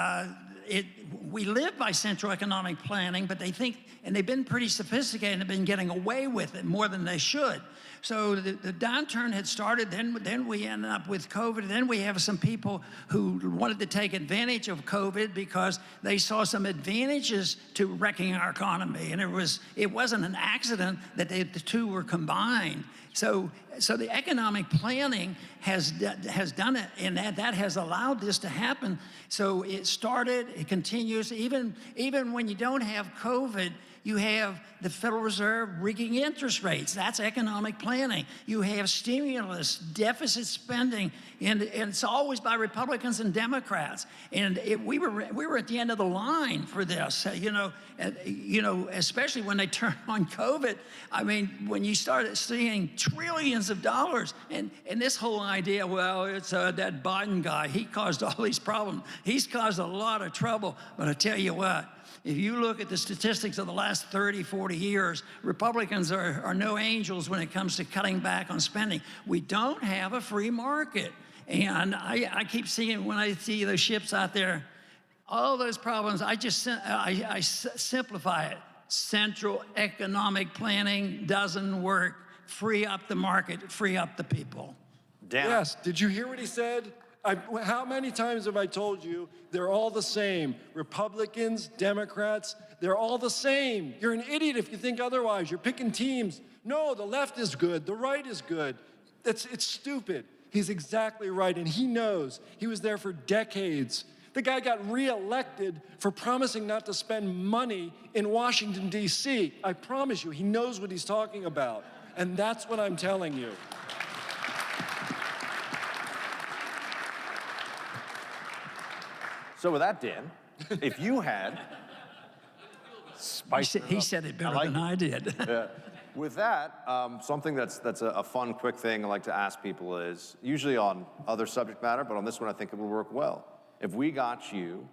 [SPEAKER 7] we live by central economic planning, but they think, and they've been pretty sophisticated and have been getting away with it more than they should. So the downturn had started, then we ended up with COVID, then we have some people who wanted to take advantage of COVID because they saw some advantages to wrecking our economy, and it wasn't an accident that the two were combined. So the economic planning has done it, and that has allowed this to happen. So it started, it continues, even when you don't have COVID, you have the Federal Reserve rigging interest rates. That's economic planning. You have stimulus, deficit spending, and it's always by Republicans and Democrats. And we were at the end of the line for this, especially when they turned on COVID. I mean, when you started seeing trillions of dollars, and this whole idea, well, it's that Biden guy, he caused all these problems. He's caused a lot of trouble, but I tell you what, if you look at the statistics of the last 30, 40 years, Republicans are no angels when it comes to cutting back on spending. We don't have a free market. And I keep seeing, when I see those ships out there, all those problems, I simplify it. Central economic planning doesn't work. Free up the market, free up the people.
[SPEAKER 3] Dan.
[SPEAKER 4] Yes, did you hear what he said? How many times have I told you they're all the same? Republicans, Democrats, they're all the same. You're an idiot if you think otherwise. You're picking teams. No, the left is good, the right is good. It's stupid. He's exactly right, and he knows. He was there for decades. The guy got reelected for promising not to spend money in Washington, D.C. I promise you, he knows what he's talking about, and that's what I'm telling you.
[SPEAKER 3] So with that, Dan, if you had spiced it up,
[SPEAKER 7] He said it better than I did.
[SPEAKER 3] Yeah. With that, something that's a fun, quick thing I like to ask people is, usually on other subject matter, but on this one I think it will work well. If we got you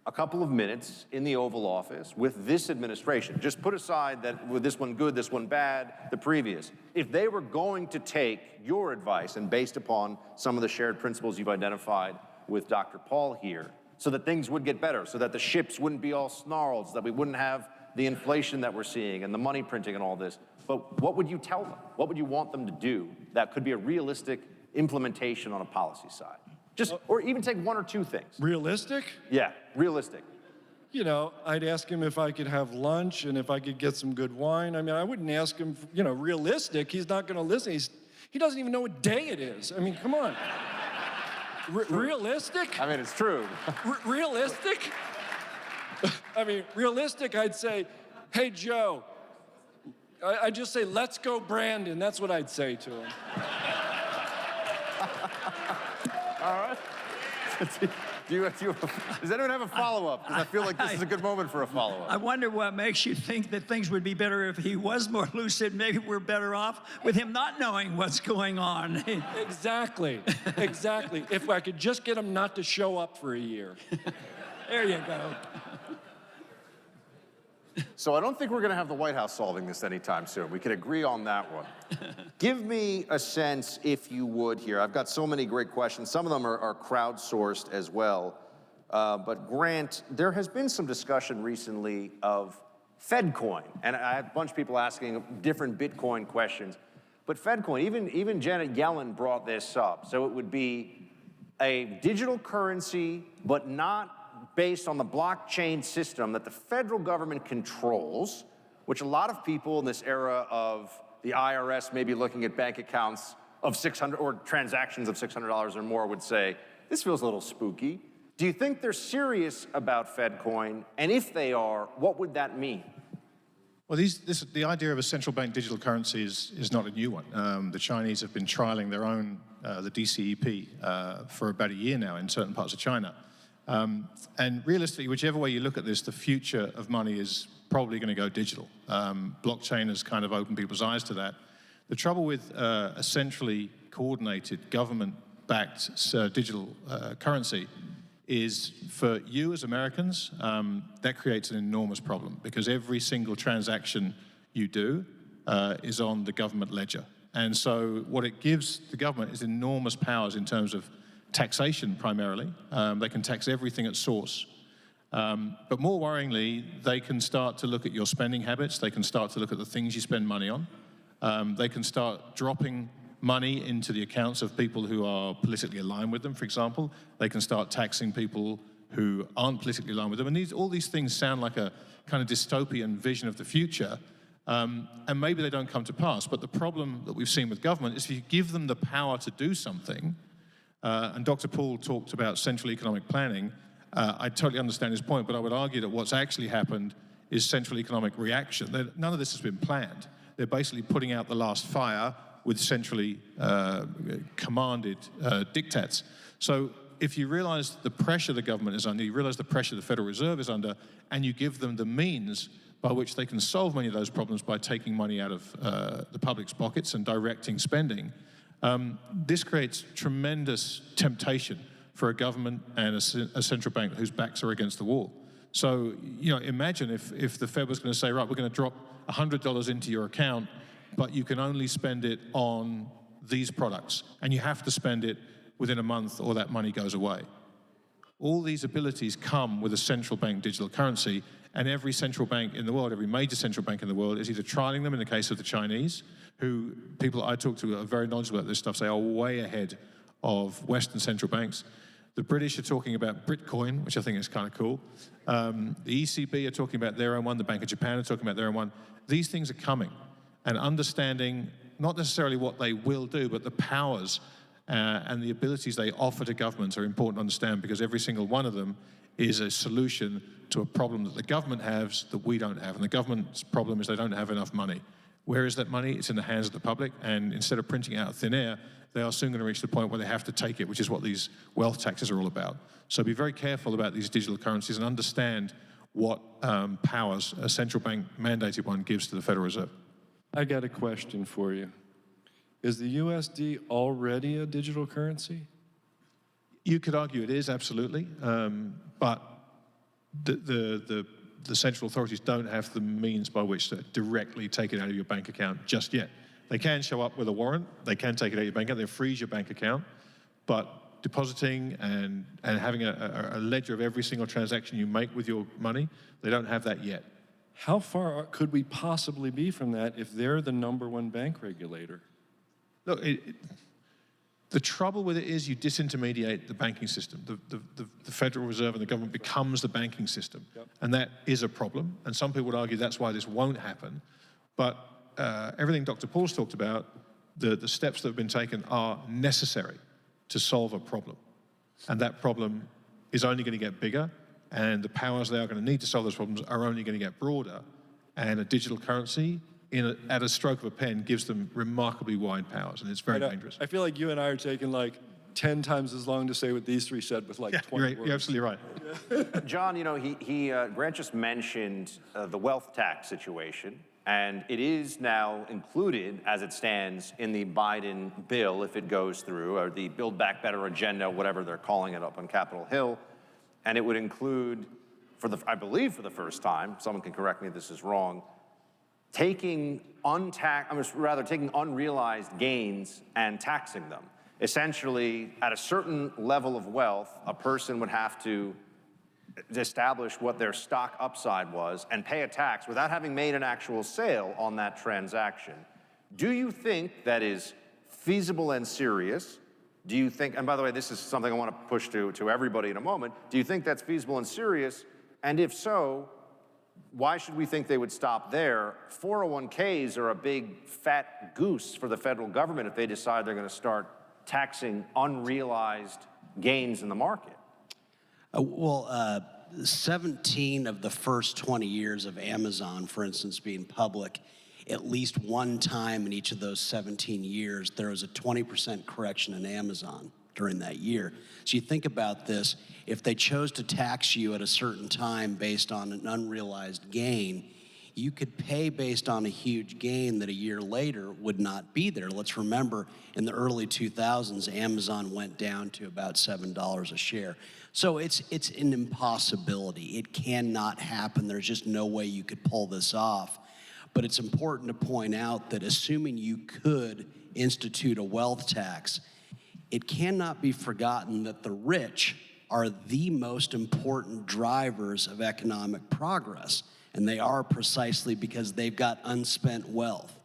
[SPEAKER 3] a couple of minutes in the Oval Office with this administration, just put aside that with this one good, this one bad, the previous, if they were going to take your advice and based upon some of the shared principles you've identified with Dr. Paul here, so that things would get better, so that the ships wouldn't be all snarled, so that we wouldn't have the inflation that we're seeing and the money printing and all this. But what would you tell them? What would you want them to do that could be a realistic implementation on a policy side? Or even take one or two things.
[SPEAKER 4] Realistic?
[SPEAKER 3] Yeah, realistic.
[SPEAKER 4] I'd ask him if I could have lunch and if I could get some good wine. I mean, I wouldn't ask him, realistic. He's not going to listen. He doesn't even know what day it is. I mean, come on. Realistic?
[SPEAKER 3] I mean, it's true.
[SPEAKER 4] Realistic? I mean, realistic, I'd say, hey, Joe. I'd just say, let's go, Brandon. That's what I'd say to him.
[SPEAKER 3] All right. Does anyone have a follow-up? Because I feel like this is a good moment for a follow-up.
[SPEAKER 7] I wonder what makes you think that things would be better if he was more lucid. Maybe we're better off with him not knowing what's going on.
[SPEAKER 4] Exactly. Exactly. If I could just get him not to show up for a year.
[SPEAKER 7] There you go.
[SPEAKER 3] So I don't think we're going to have the White House solving this anytime soon. We can agree on that one. Give me a sense, if you would, here. I've got so many great questions. Some of them are crowdsourced as well. But Grant, there has been some discussion recently of FedCoin. And I had a bunch of people asking different Bitcoin questions. But FedCoin, even Janet Yellen brought this up. So it would be a digital currency, but not based on the blockchain system that the federal government controls, which a lot of people in this era of the IRS may be looking at bank accounts of $600 or transactions of $600 or more would say, this feels a little spooky. Do you think they're serious about FedCoin? And if they are, what would that mean?
[SPEAKER 8] Well, the idea of a central bank digital currency is not a new one. The Chinese have been trialing their own, the DCEP, for about a year now in certain parts of China. And realistically, whichever way you look at this, the future of money is probably going to go digital. Blockchain has kind of opened people's eyes to that. The trouble with a centrally coordinated, government-backed digital currency is for you as Americans, that creates an enormous problem because every single transaction you do is on the government ledger. And so what it gives the government is enormous powers in terms of taxation primarily. They can tax everything at source. But more worryingly, they can start to look at your spending habits. They can start to look at the things you spend money on. They can start dropping money into the accounts of people who are politically aligned with them, for example. They can start taxing people who aren't politically aligned with them. And all these things sound like a kind of dystopian vision of the future. And maybe they don't come to pass. But the problem that we've seen with government is if you give them the power to do something, and Dr. Paul talked about central economic planning. I totally understand his point, but I would argue that what's actually happened is central economic reaction. None of this has been planned. They're basically putting out the last fire with centrally commanded diktats. So if you realize the pressure the government is under, you realize the pressure the Federal Reserve is under, and you give them the means by which they can solve many of those problems by taking money out of the public's pockets and directing spending, this creates tremendous temptation for a government and a central bank whose backs are against the wall. So, imagine if the Fed was going to say, right, we're going to drop $100 into your account, but you can only spend it on these products, and you have to spend it within a month or that money goes away. All these abilities come with a central bank digital currency, and every central bank in the world, every major central bank in the world is either trialing them in the case of the Chinese, who people I talk to are very knowledgeable about this stuff, say are way ahead of Western central banks. The British are talking about Bitcoin, which I think is kind of cool. The ECB are talking about their own one. The Bank of Japan are talking about their own one. These things are coming. And understanding not necessarily what they will do, but the powers and the abilities they offer to governments are important to understand because every single one of them is a solution to a problem that the government has that we don't have. And the government's problem is they don't have enough money. Where is that money? It's in the hands of the public. And instead of printing it out of thin air, they are soon going to reach the point where they have to take it, which is what these wealth taxes are all about. So be very careful about these digital currencies and understand what powers a central bank mandated one gives to the Federal Reserve.
[SPEAKER 4] I got a question for you. Is the USD already a digital currency?
[SPEAKER 8] You could argue it is, absolutely. But the central authorities don't have the means by which to directly take it out of your bank account just yet. They can show up with a warrant. They can take it out of your bank account. They freeze your bank account. But depositing and having a ledger of every single transaction you make with your money, they don't have that yet.
[SPEAKER 4] How far could we possibly be from that if they're the #1 bank regulator?
[SPEAKER 8] Look, the trouble with it is you disintermediate the banking system. The Federal Reserve and the government becomes the banking system. Yep. And that is a problem. And some people would argue that's why this won't happen. But everything Dr. Paul's talked about, the steps that have been taken are necessary to solve a problem. And that problem is only going to get bigger. And the powers they are going to need to solve those problems are only going to get broader. And a digital currency, at a stroke of a pen, gives them remarkably wide powers. And it's very dangerous.
[SPEAKER 4] I feel like you and I are taking
[SPEAKER 2] 10 times as long to say what these three said with like 20 words.
[SPEAKER 8] You're absolutely right.
[SPEAKER 3] John, you know, Grant just mentioned the wealth tax situation, and it is now included, as it stands, in the Biden bill, if it goes through, or the Build Back Better agenda, whatever they're calling it up on Capitol Hill. And it would include, I believe for the first time, someone can correct me if this is wrong, taking unrealized gains and taxing them. Essentially, at a certain level of wealth, a person would have to establish what their stock upside was and pay a tax without having made an actual sale on that transaction. Do you think that is feasible and serious? Do you think, and by the way, this is something I want to push to everybody in a moment, do you think that's feasible and serious? And if so, why should we think they would stop there? 401ks are a big fat goose for the federal government if they decide they're going to start taxing unrealized gains in the market.
[SPEAKER 5] 17 of the first 20 years of Amazon, for instance, being public, at least one time in each of those 17 years, there was a 20% correction in Amazon during that year. So you think about this, if they chose to tax you at a certain time based on an unrealized gain, you could pay based on a huge gain that a year later would not be there. Let's remember, in the early 2000s, Amazon went down to about $7 a share. So it's an impossibility. It cannot happen. There's just no way you could pull this off. But it's important to point out that assuming you could institute a wealth tax, it cannot be forgotten that the rich are the most important drivers of economic progress. And they are precisely because they've got unspent wealth.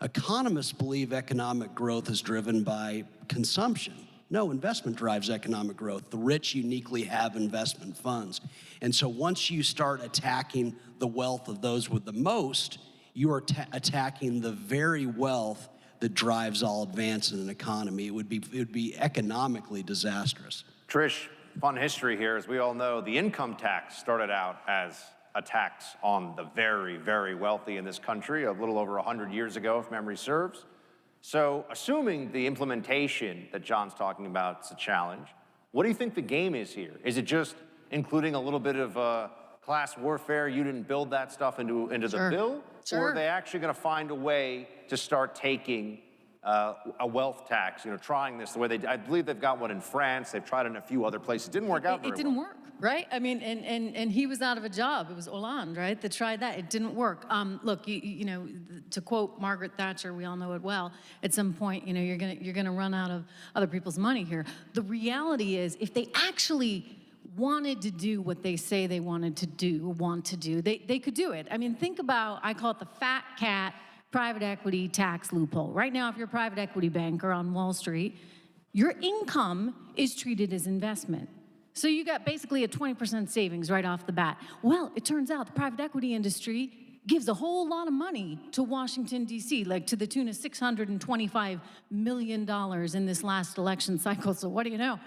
[SPEAKER 5] Economists believe economic growth is driven by consumption. No, investment drives economic growth. The rich uniquely have investment funds. And so once you start attacking the wealth of those with the most, you are attacking the very wealth that drives all advance in an economy. It would be economically disastrous.
[SPEAKER 3] Trish, fun history here. As we all know, the income tax started out as a tax on the very, very wealthy in this country a little over 100 years ago, if memory serves. So assuming the implementation that John's talking about is a challenge, what do you think the game is here? Is it just including a little bit of class warfare? You didn't build that stuff into the bill?
[SPEAKER 6] Sure.
[SPEAKER 3] Or are they actually going to find a way to start taking a wealth tax, trying this the way I believe they've got one in France. They've tried it in a few other places. It didn't work out very well.
[SPEAKER 6] It didn't work, right? I mean, and he was out of a job. It was Hollande, right, that tried that. It didn't work. Look, to quote Margaret Thatcher, we all know it well, at some point, you're gonna run out of other people's money here. The reality is, if they actually wanted to do what they say they want to do, they could do it. I mean, think about, I call it the fat cat private equity tax loophole. Right now, if you're a private equity banker on Wall Street, your income is treated as investment. So you got basically a 20% savings right off the bat. Well, it turns out the private equity industry gives a whole lot of money to Washington, D.C., like to the tune of $625 million in this last election cycle. So what do you know?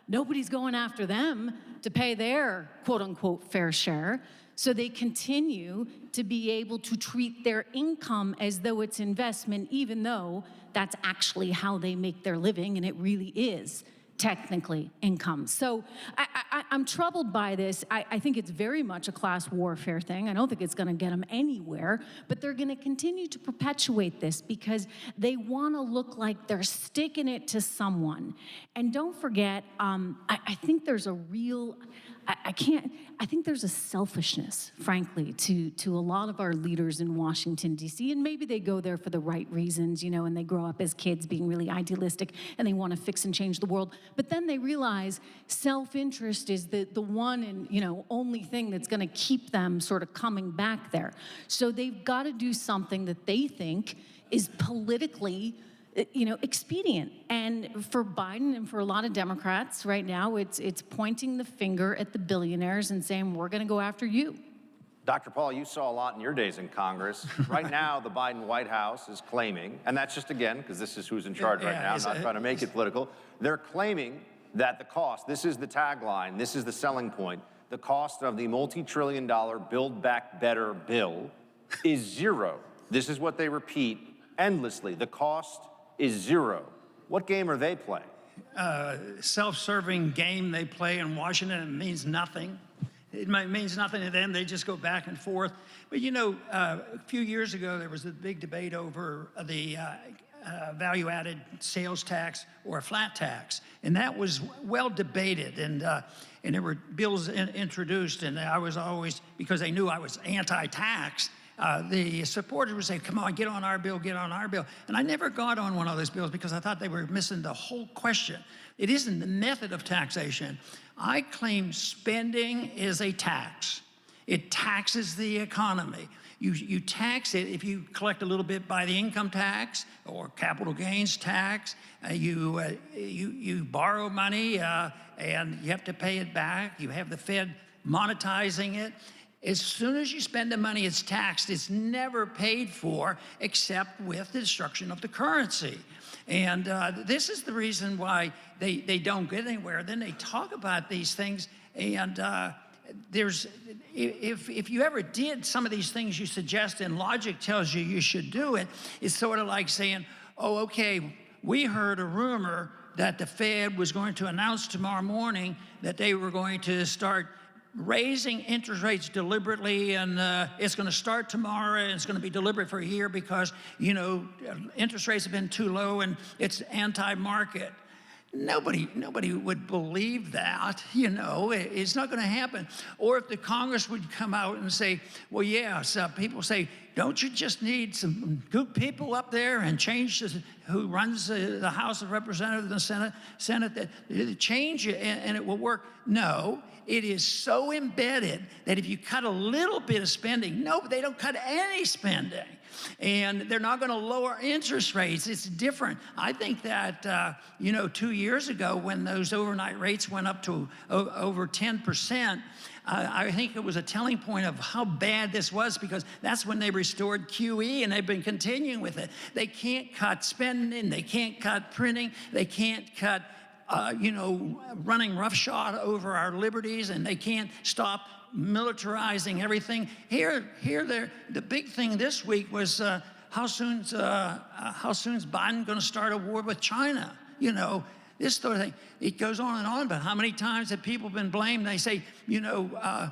[SPEAKER 6] Nobody's going after them to pay their quote-unquote fair share. So they continue to be able to treat their income as though it's investment, even though that's actually how they make their living, and it really is technically income. So I'm troubled by this. I think it's very much a class warfare thing. I don't think it's going to get them anywhere, but they're going to continue to perpetuate this because they want to look like they're sticking it to someone. And don't forget, I think there's a real, I think there's a selfishness, frankly, to a lot of our leaders in Washington, D.C., and maybe they go there for the right reasons, and they grow up as kids being really idealistic and they want to fix and change the world. But then they realize self-interest is the one and, only thing that's going to keep them sort of coming back there. So they've got to do something that they think is politically expedient. And for Biden and for a lot of Democrats right now, it's pointing the finger at the billionaires and saying, we're going to go after you.
[SPEAKER 3] Dr. Paul, you saw a lot in your days in Congress. Right now, the Biden White House is claiming, and that's just again, because this is who's in charge right now, I'm not trying to make it political. They're claiming that the cost, this is the tagline, this is the selling point, the cost of the multi-trillion-dollar Build Back Better bill is zero. This is what they repeat endlessly. The cost is zero. What game are they playing?
[SPEAKER 7] self-serving game they play in Washington. It means nothing. It means nothing to them. They just go back and forth. But you know, a few years ago, there was a big debate over the value-added sales tax or a flat tax, and that was well debated. And there were bills introduced, and I was always, because they knew I was anti-tax, the supporters would say, come on, get on our bill, get on our bill. And I never got on one of those bills because I thought they were missing the whole question. It isn't the method of taxation. I claim spending is a tax. It taxes the economy. You tax it if you collect a little bit by the income tax or capital gains tax. You borrow money and you have to pay it back. You have the Fed monetizing it. As soon as you spend the money, it's taxed. It's never paid for except with the destruction of the currency. And this is the reason why they don't get anywhere. Then they talk about these things, and if you ever did some of these things you suggest and logic tells you you should do it, it's sort of like saying, oh, okay, we heard a rumor that the Fed was going to announce tomorrow morning that they were going to start raising interest rates deliberately, and it's going to start tomorrow, and it's going to be deliberate for a year because, you know, interest rates have been too low and it's anti-market. Nobody would believe that, you know. It's not going to happen. Or if the Congress would come out and say, well, yes, people say, don't you just need some good people up there and change who runs the House of Representatives and the Senate that change it and it will work? No, it is so embedded that if you cut a little bit of spending, no, they don't cut any spending. And they're not going to lower interest rates. It's different. I think that, you know, 2 years ago when those overnight rates went up to over 10%, I think it was a telling point of how bad this was, because that's when they restored QE, and they've been continuing with it. They can't cut spending. They can't cut printing. They can't cut, you know, running roughshod over our liberties, and they can't stop militarizing everything. The big thing this week was how soon's Biden going to start a war with China? You know, this sort of thing. It goes on and on, but how many times have people been blamed? They say, you know,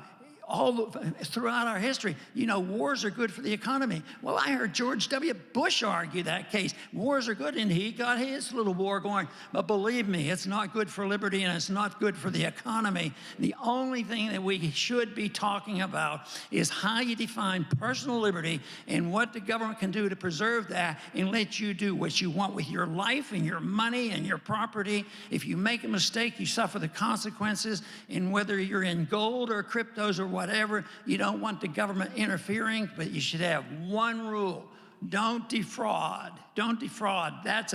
[SPEAKER 7] throughout our history, you know, wars are good for the economy. Well, I heard George W. Bush argue that case. Wars are good, and he got his little war going. But believe me, it's not good for liberty, and it's not good for the economy. The only thing that we should be talking about is how you define personal liberty and what the government can do to preserve that and let you do what you want with your life and your money and your property. If you make a mistake, you suffer the consequences. And whether you're in gold or cryptos or whatever, you don't want the government interfering, but you should have one rule: don't defraud. Don't defraud. That's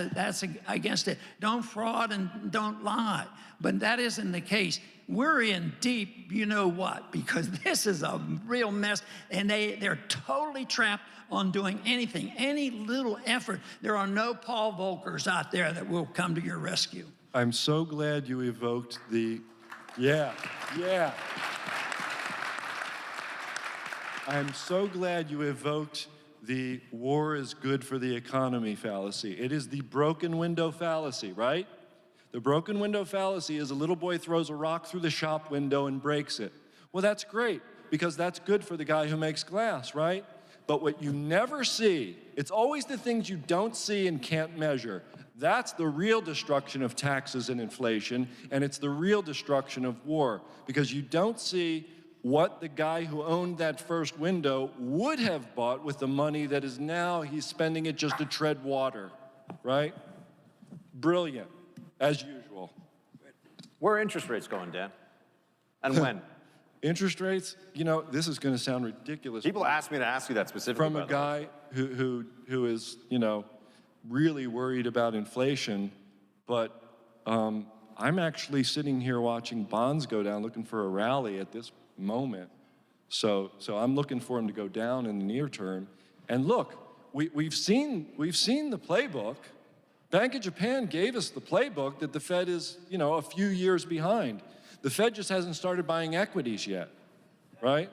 [SPEAKER 7] against it. Don't fraud and don't lie. But that isn't the case. We're in deep, you know what, because this is a real mess, and they're totally trapped on doing anything, any little effort. There are no Paul Volckers out there that will come to your rescue.
[SPEAKER 2] I'm so glad you evoked the, yeah. I'm so glad you evoked the war is good for the economy fallacy. It is the broken window fallacy, right? The broken window fallacy is a little boy throws a rock through the shop window and breaks it. Well, that's great, because that's good for the guy who makes glass, right? But what you never see, it's always the things you don't see and can't measure. That's the real destruction of taxes and inflation, and it's the real destruction of war, because you don't see what the guy who owned that first window would have bought with the money that is now he's spending it just to tread water, right? Brilliant, as usual.
[SPEAKER 3] Where are interest rates going, Dan? And when?
[SPEAKER 2] Interest rates, you know, this is going to sound ridiculous.
[SPEAKER 3] People ask me to ask you that specifically.
[SPEAKER 2] From a guy who is, you know, really worried about inflation, but I'm actually sitting here watching bonds go down, looking for a rally at this moment. So I'm looking for them to go down in the near term. And look, we've seen the playbook. Bank of Japan gave us the playbook that the Fed is, you know, a few years behind. The Fed just hasn't started buying equities yet, right?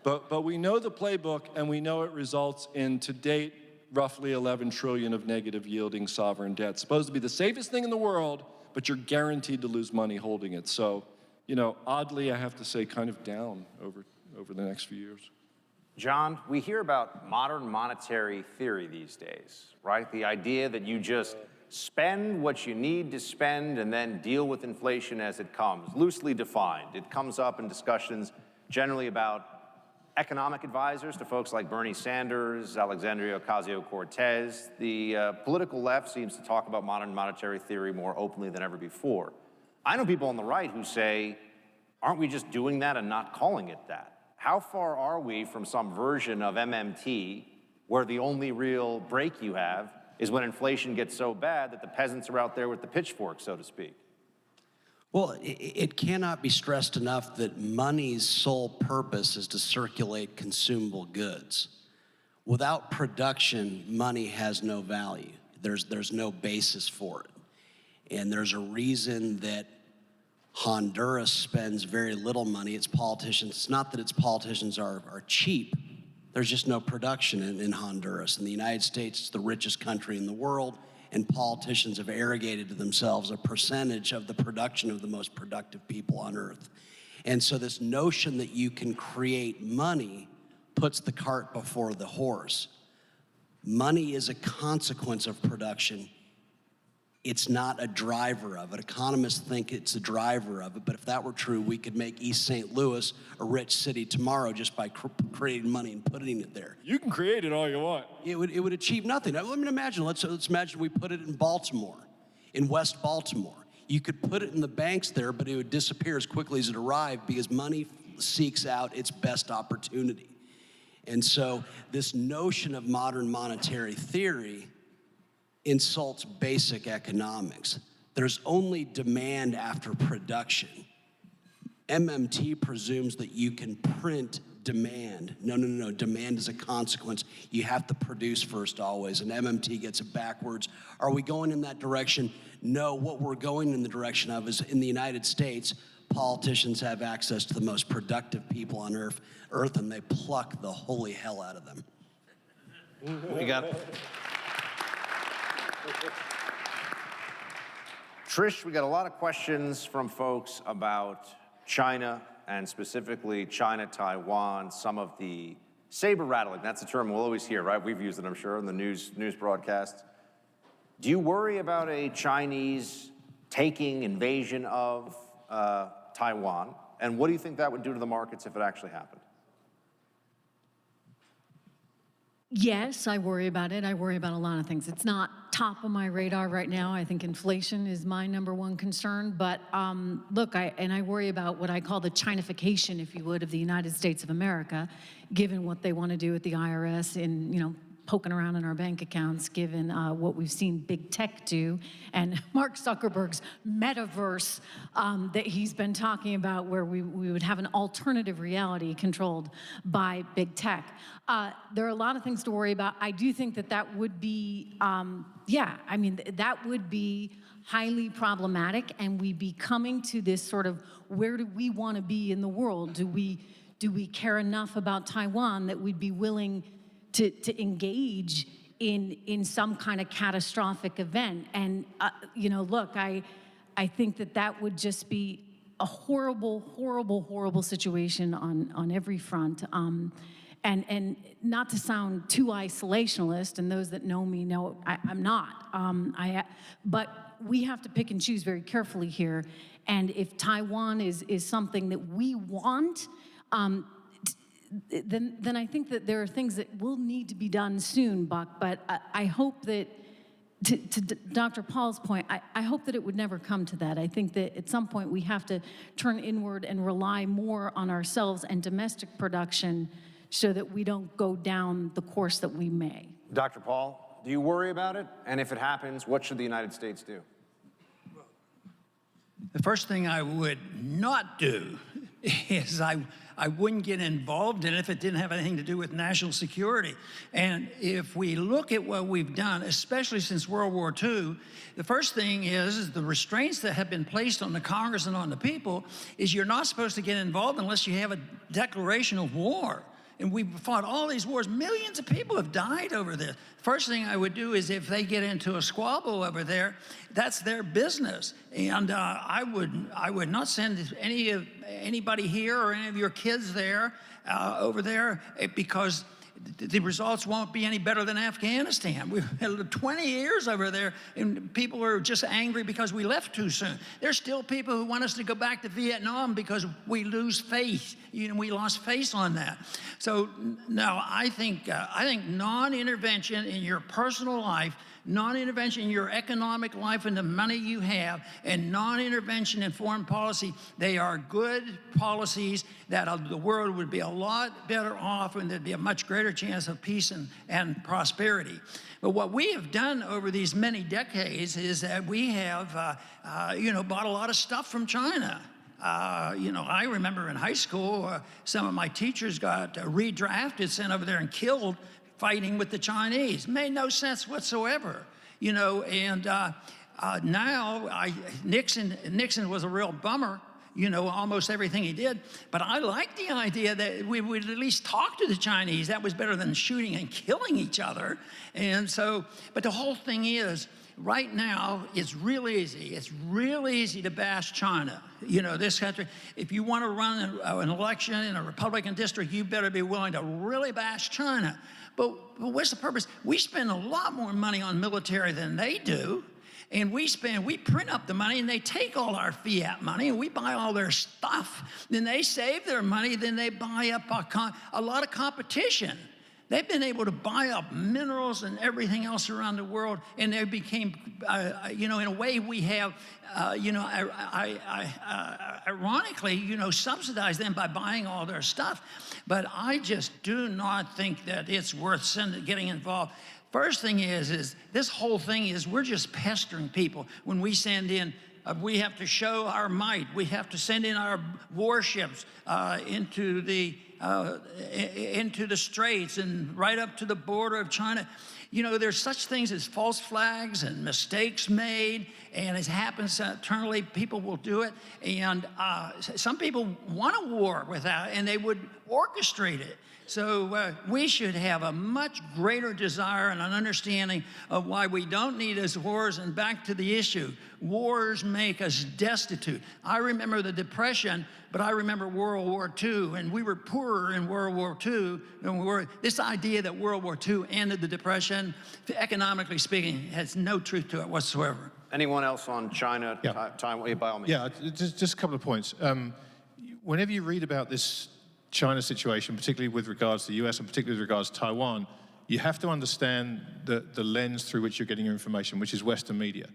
[SPEAKER 2] But we know the playbook, and we know it results in, to date, roughly 11 trillion of negative yielding sovereign debt. Supposed to be the safest thing in the world,
[SPEAKER 4] but you're guaranteed to lose money holding it. So, you know, oddly, I have to say kind of down over the next few years.
[SPEAKER 3] John, we hear about modern monetary theory these days, right? The idea that you just spend what you need to spend and then deal with inflation as it comes, loosely defined. It comes up in discussions generally about economic advisors to folks like Bernie Sanders, Alexandria Ocasio-Cortez. The political left seems to talk about modern monetary theory more openly than ever before. I know people on the right who say, aren't we just doing that and not calling it that? How far are we from some version of MMT where the only real break you have is when inflation gets so bad that the peasants are out there with the pitchfork, so to speak?
[SPEAKER 5] Well, it cannot be stressed enough that money's sole purpose is to circulate consumable goods. Without production, money has no value. There's no basis for it. And there's a reason that Honduras spends very little money. Its politicians, it's not that its politicians are cheap. There's just no production in Honduras. In the United States, it's the richest country in the world, and politicians have arrogated to themselves a percentage of the production of the most productive people on earth. And so this notion that you can create money puts the cart before the horse. Money is a consequence of production. It's not a driver of it. Economists think it's a driver of it, but if that were true, we could make East St. Louis a rich city tomorrow just by creating money and putting it there.
[SPEAKER 4] You can create it all you want.
[SPEAKER 5] It would achieve nothing. Now, let me imagine, let's imagine we put it in Baltimore, in West Baltimore. You could put it in the banks there, but it would disappear as quickly as it arrived because money seeks out its best opportunity. And so this notion of modern monetary theory insults basic economics. There's only demand after production. MMT presumes that you can print demand. No. Demand is a consequence. You have to produce first always, and MMT gets it backwards. Are we going in that direction? No, what we're going in the direction of is in the United States, politicians have access to the most productive people on earth, and they pluck the holy hell out of them.
[SPEAKER 3] We got Trish, we got a lot of questions from folks about China, and specifically China, Taiwan, some of the saber rattling. That's a term we'll always hear, right? We've used it, I'm sure, in the news broadcasts. Do you worry about a Chinese invasion of Taiwan? And what do you think that would do to the markets if it actually happened?
[SPEAKER 6] Yes, I worry about it. I worry about a lot of things. It's not top of my radar right now. I think inflation is my number one concern. But look, I worry about what I call the Chinification, if you would, of the United States of America, given what they want to do with the IRS in, poking around in our bank accounts, given what we've seen big tech do, and Mark Zuckerberg's metaverse that he's been talking about, where we would have an alternative reality controlled by big tech. There are a lot of things to worry about. I do think that would be, that would be highly problematic, and we'd be coming to this sort of, where do we want to be in the world? Do we care enough about Taiwan that we'd be willing to engage in some kind of catastrophic event? And look, I think that would just be a horrible situation on every front. And not to sound too isolationist, and those that know me know I'm not. But we have to pick and choose very carefully here. And if Taiwan is something that we want, then I think that there are things that will need to be done soon, Buck. But I hope that, to Dr. Paul's point, I hope that it would never come to that. I think that at some point we have to turn inward and rely more on ourselves and domestic production so that we don't go down the course that we may.
[SPEAKER 3] Dr. Paul, do you worry about it? And if it happens, what should the United States do?
[SPEAKER 7] The first thing I would not do is I wouldn't get involved in it if it didn't have anything to do with national security. And if we look at what we've done, especially since World War II, the first thing is the restraints that have been placed on the Congress and on the people is you're not supposed to get involved unless you have a declaration of war. And we fought all these wars. Millions of people have died over this. First thing I would do is if they get into a squabble over there, that's their business. And I would not send anybody here or any of your kids there, over there, because the results won't be any better than Afghanistan. We've had 20 years over there, and people are just angry because we left too soon. There's still people who want us to go back to Vietnam because we lose faith. We lost faith on that. So now I think non-intervention in your personal life, non-intervention in your economic life and the money you have, and non-intervention in foreign policy, they are good policies that the world would be a lot better off, and there'd be a much greater chance of peace and prosperity. But what we have done over these many decades is that we have, bought a lot of stuff from China. I remember in high school, some of my teachers got redrafted, sent over there and killed fighting with the Chinese. Made no sense whatsoever, and now Nixon was a real bummer, almost everything he did, but I like the idea that we would at least talk to the Chinese. That was better than shooting and killing each other. And so, but the whole thing is, right now, it's real easy. It's real easy to bash China. This country, if you want to run an election in a Republican district, you better be willing to really bash China. But what's the purpose? We spend a lot more money on military than they do. And we print up the money, and they take all our fiat money, and we buy all their stuff. Then they save their money, then they buy up a lot of competition. They've been able to buy up minerals and everything else around the world, and they became, in a way we have, ironically, subsidized them by buying all their stuff. But I just do not think that it's worth getting involved. First thing is this whole thing is we're just pestering people. When we send in, we have to show our might. We have to send in our warships into the straits and right up to the border of China. There's such things as false flags and mistakes made, and it happens eternally. People will do it, and some people want a war without, and they would orchestrate it. So we should have a much greater desire and an understanding of why we don't need those wars. And back to the issue, wars make us destitute. I remember the Depression, but I remember World War II, and we were poorer in World War II than we were. This idea that World War II ended the Depression, economically speaking, has no truth to it whatsoever.
[SPEAKER 3] Anyone else on China, Taiwan, by all means?
[SPEAKER 8] Yeah, just a couple of points. Whenever you read about this China situation, particularly with regards to the US and particularly with regards to Taiwan, you have to understand the lens through which you're getting your information, which is Western media.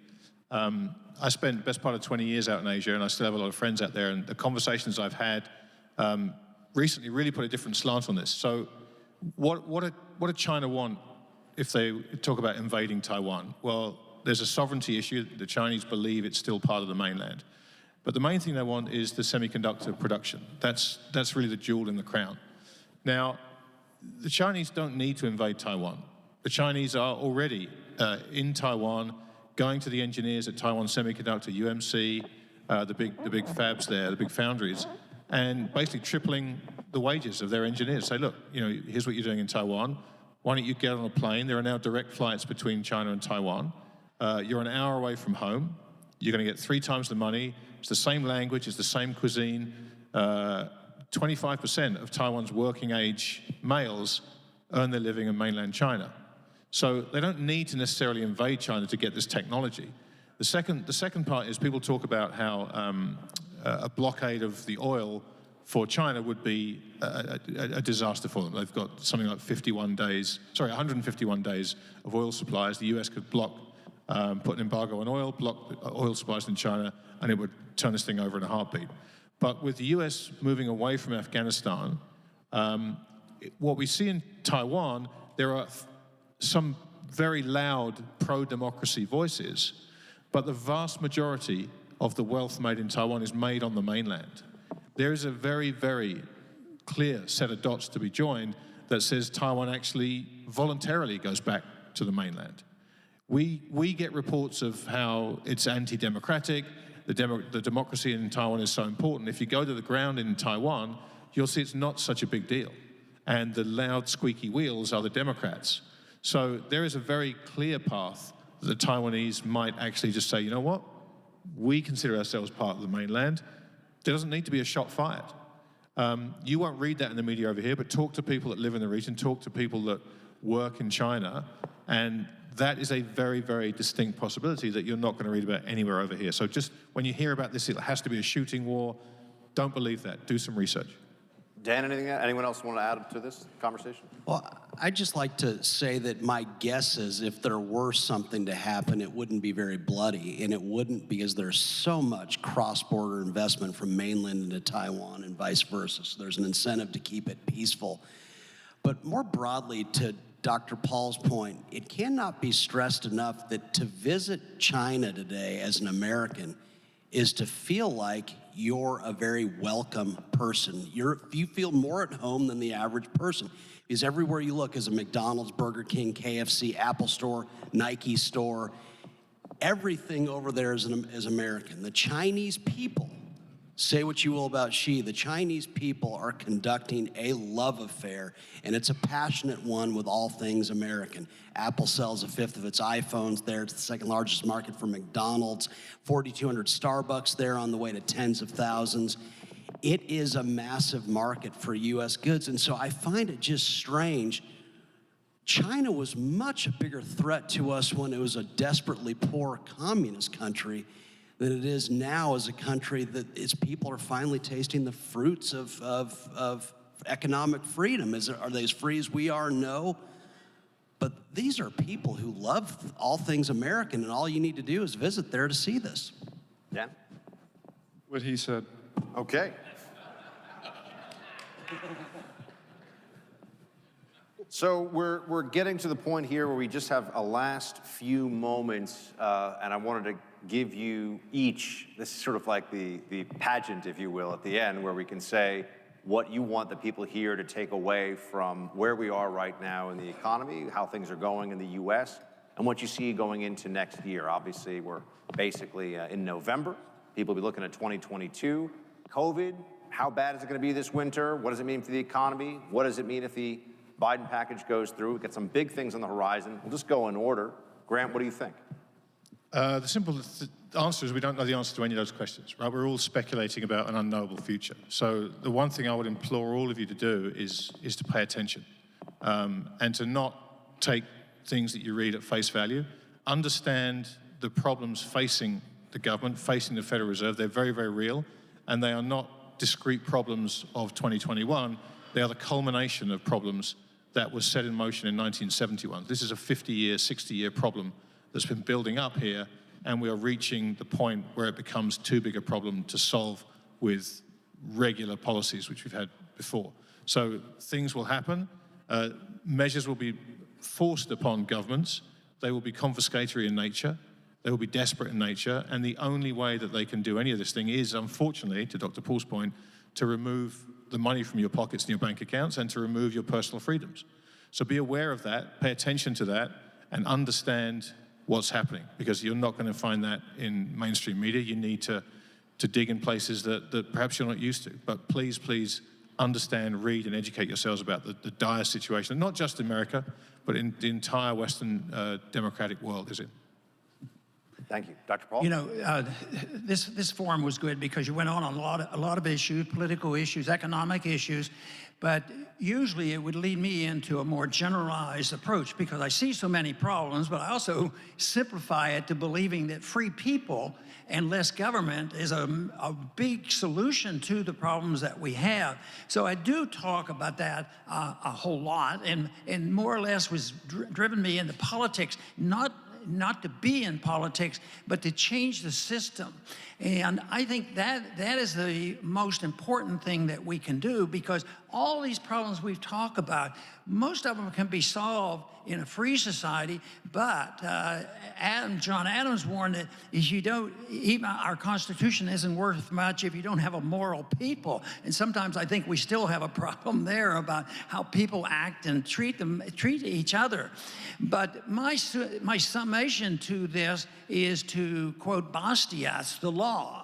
[SPEAKER 8] I spent the best part of 20 years out in Asia, and I still have a lot of friends out there, and the conversations I've had recently really put a different slant on this. So what do China want if they talk about invading Taiwan? Well, there's a sovereignty issue. The Chinese believe it's still part of the mainland. But the main thing they want is the semiconductor production. That's really the jewel in the crown. Now, the Chinese don't need to invade Taiwan. The Chinese are already in Taiwan, going to the engineers at Taiwan Semiconductor, UMC, the big fabs there, the big foundries, and basically tripling the wages of their engineers. Say, look, here's what you're doing in Taiwan. Why don't you get on a plane? There are now direct flights between China and Taiwan. You're an hour away from home. You're going to get 3 times the money. It's the same language, it's the same cuisine. 25% of Taiwan's working age males earn their living in mainland China. So they don't need to necessarily invade China to get this technology. The second part is people talk about how a blockade of the oil for China would be a disaster for them. They've got something like 151 days of oil supplies. The US could put an embargo on oil, block oil supplies in China, and it would turn this thing over in a heartbeat. But with the US moving away from Afghanistan, what we see in Taiwan, there are some very loud pro-democracy voices, but the vast majority of the wealth made in Taiwan is made on the mainland. There is a very, very clear set of dots to be joined that says Taiwan actually voluntarily goes back to the mainland. We get reports of how it's anti-democratic, the democracy in Taiwan is so important. If you go to the ground in Taiwan, you'll see it's not such a big deal. and the loud, squeaky wheels are the Democrats. So there is a very clear path that the Taiwanese might actually just say, you know what? We consider ourselves part of the mainland. There doesn't need to be a shot fired. You won't read that in the media over here, but talk to people that live in the region, talk to people that work in China, and that is a very, very distinct possibility that you're not going to read about anywhere over here. So just when you hear about this, it has to be a shooting war. Don't believe that. Do some research.
[SPEAKER 3] Dan, anyone else want to add to this conversation?
[SPEAKER 5] Well, I'd just like to say that my guess is if there were something to happen, it wouldn't be very bloody, and it wouldn't because there's so much cross-border investment from mainland into Taiwan and vice versa. So there's an incentive to keep it peaceful. But more broadly, to Dr. Paul's point, it cannot be stressed enough that to visit China today as an American is to feel like you're a very welcome person. You feel more at home than the average person. Because everywhere you look is a McDonald's, Burger King, KFC, Apple store, Nike store. Everything over there is American. The Chinese people, say what you will about Xi, the Chinese people are conducting a love affair, and it's a passionate one with all things American. Apple sells a fifth of its iPhones there. It's the second largest market for McDonald's. 4,200 Starbucks there on the way to tens of thousands. It is a massive market for U.S. goods, and so I find it just strange. China was much a bigger threat to us when it was a desperately poor communist country than it is now as a country that its people are finally tasting the fruits of economic freedom. Are they as free as we are? No. But these are people who love all things American, and all you need to do is visit there to see this.
[SPEAKER 3] Dan?
[SPEAKER 4] What he said.
[SPEAKER 3] Okay. So we're getting to the point here where we just have a last few moments, and I wanted to give you each, this is sort of like the pageant, if you will, at the end, where we can say what you want the people here to take away from where we are right now in the economy, how things are going in the US, and what you see going into next year. Obviously, we're basically in November. People will be looking at 2022. COVID, how bad is it going to be this winter? What does it mean for the economy? What does it mean if the Biden package goes through? We've got some big things on the horizon. We'll just go in order. Grant, what do you think?
[SPEAKER 8] The simple answer is we don't know the answer to any of those questions, right? We're all speculating about an unknowable future. So the one thing I would implore all of you to do is to pay attention and to not take things that you read at face value. Understand the problems facing the government, facing the Federal Reserve. They're very, very real, and they are not discrete problems of 2021. They are the culmination of problems that was set in motion in 1971. This is a 50-year, 60-year problem that's been building up here, and we are reaching the point where it becomes too big a problem to solve with regular policies, which we've had before. So things will happen. Measures will be forced upon governments. They will be confiscatory in nature. They will be desperate in nature. And the only way that they can do any of this thing is, unfortunately, to Dr. Paul's point, to remove the money from your pockets and your bank accounts and to remove your personal freedoms. So be aware of that, pay attention to that, and understand what's happening, because you're not going to find that in mainstream media. You need to dig in places that perhaps you're not used to. But please, please understand, read, and educate yourselves about the dire situation, not just America, but in the entire Western democratic world is in.
[SPEAKER 3] Thank you. Dr. Paul?
[SPEAKER 7] You know, this forum was good because you went on a lot of issues, political issues, economic issues, but usually it would lead me into a more generalized approach because I see so many problems, but I also simplify it to believing that free people and less government is a big solution to the problems that we have. So I do talk about that a whole lot, and more or less was driven me into politics, not to be in politics, but to change the system. And I think that is the most important thing that we can do, because all these problems we've talked about, most of them can be solved in a free society, but John Adams warned that if you don't, even our Constitution isn't worth much if you don't have a moral people. And sometimes I think we still have a problem there about how people act and treat each other. But my summation to this is to quote Bastiat's, the law.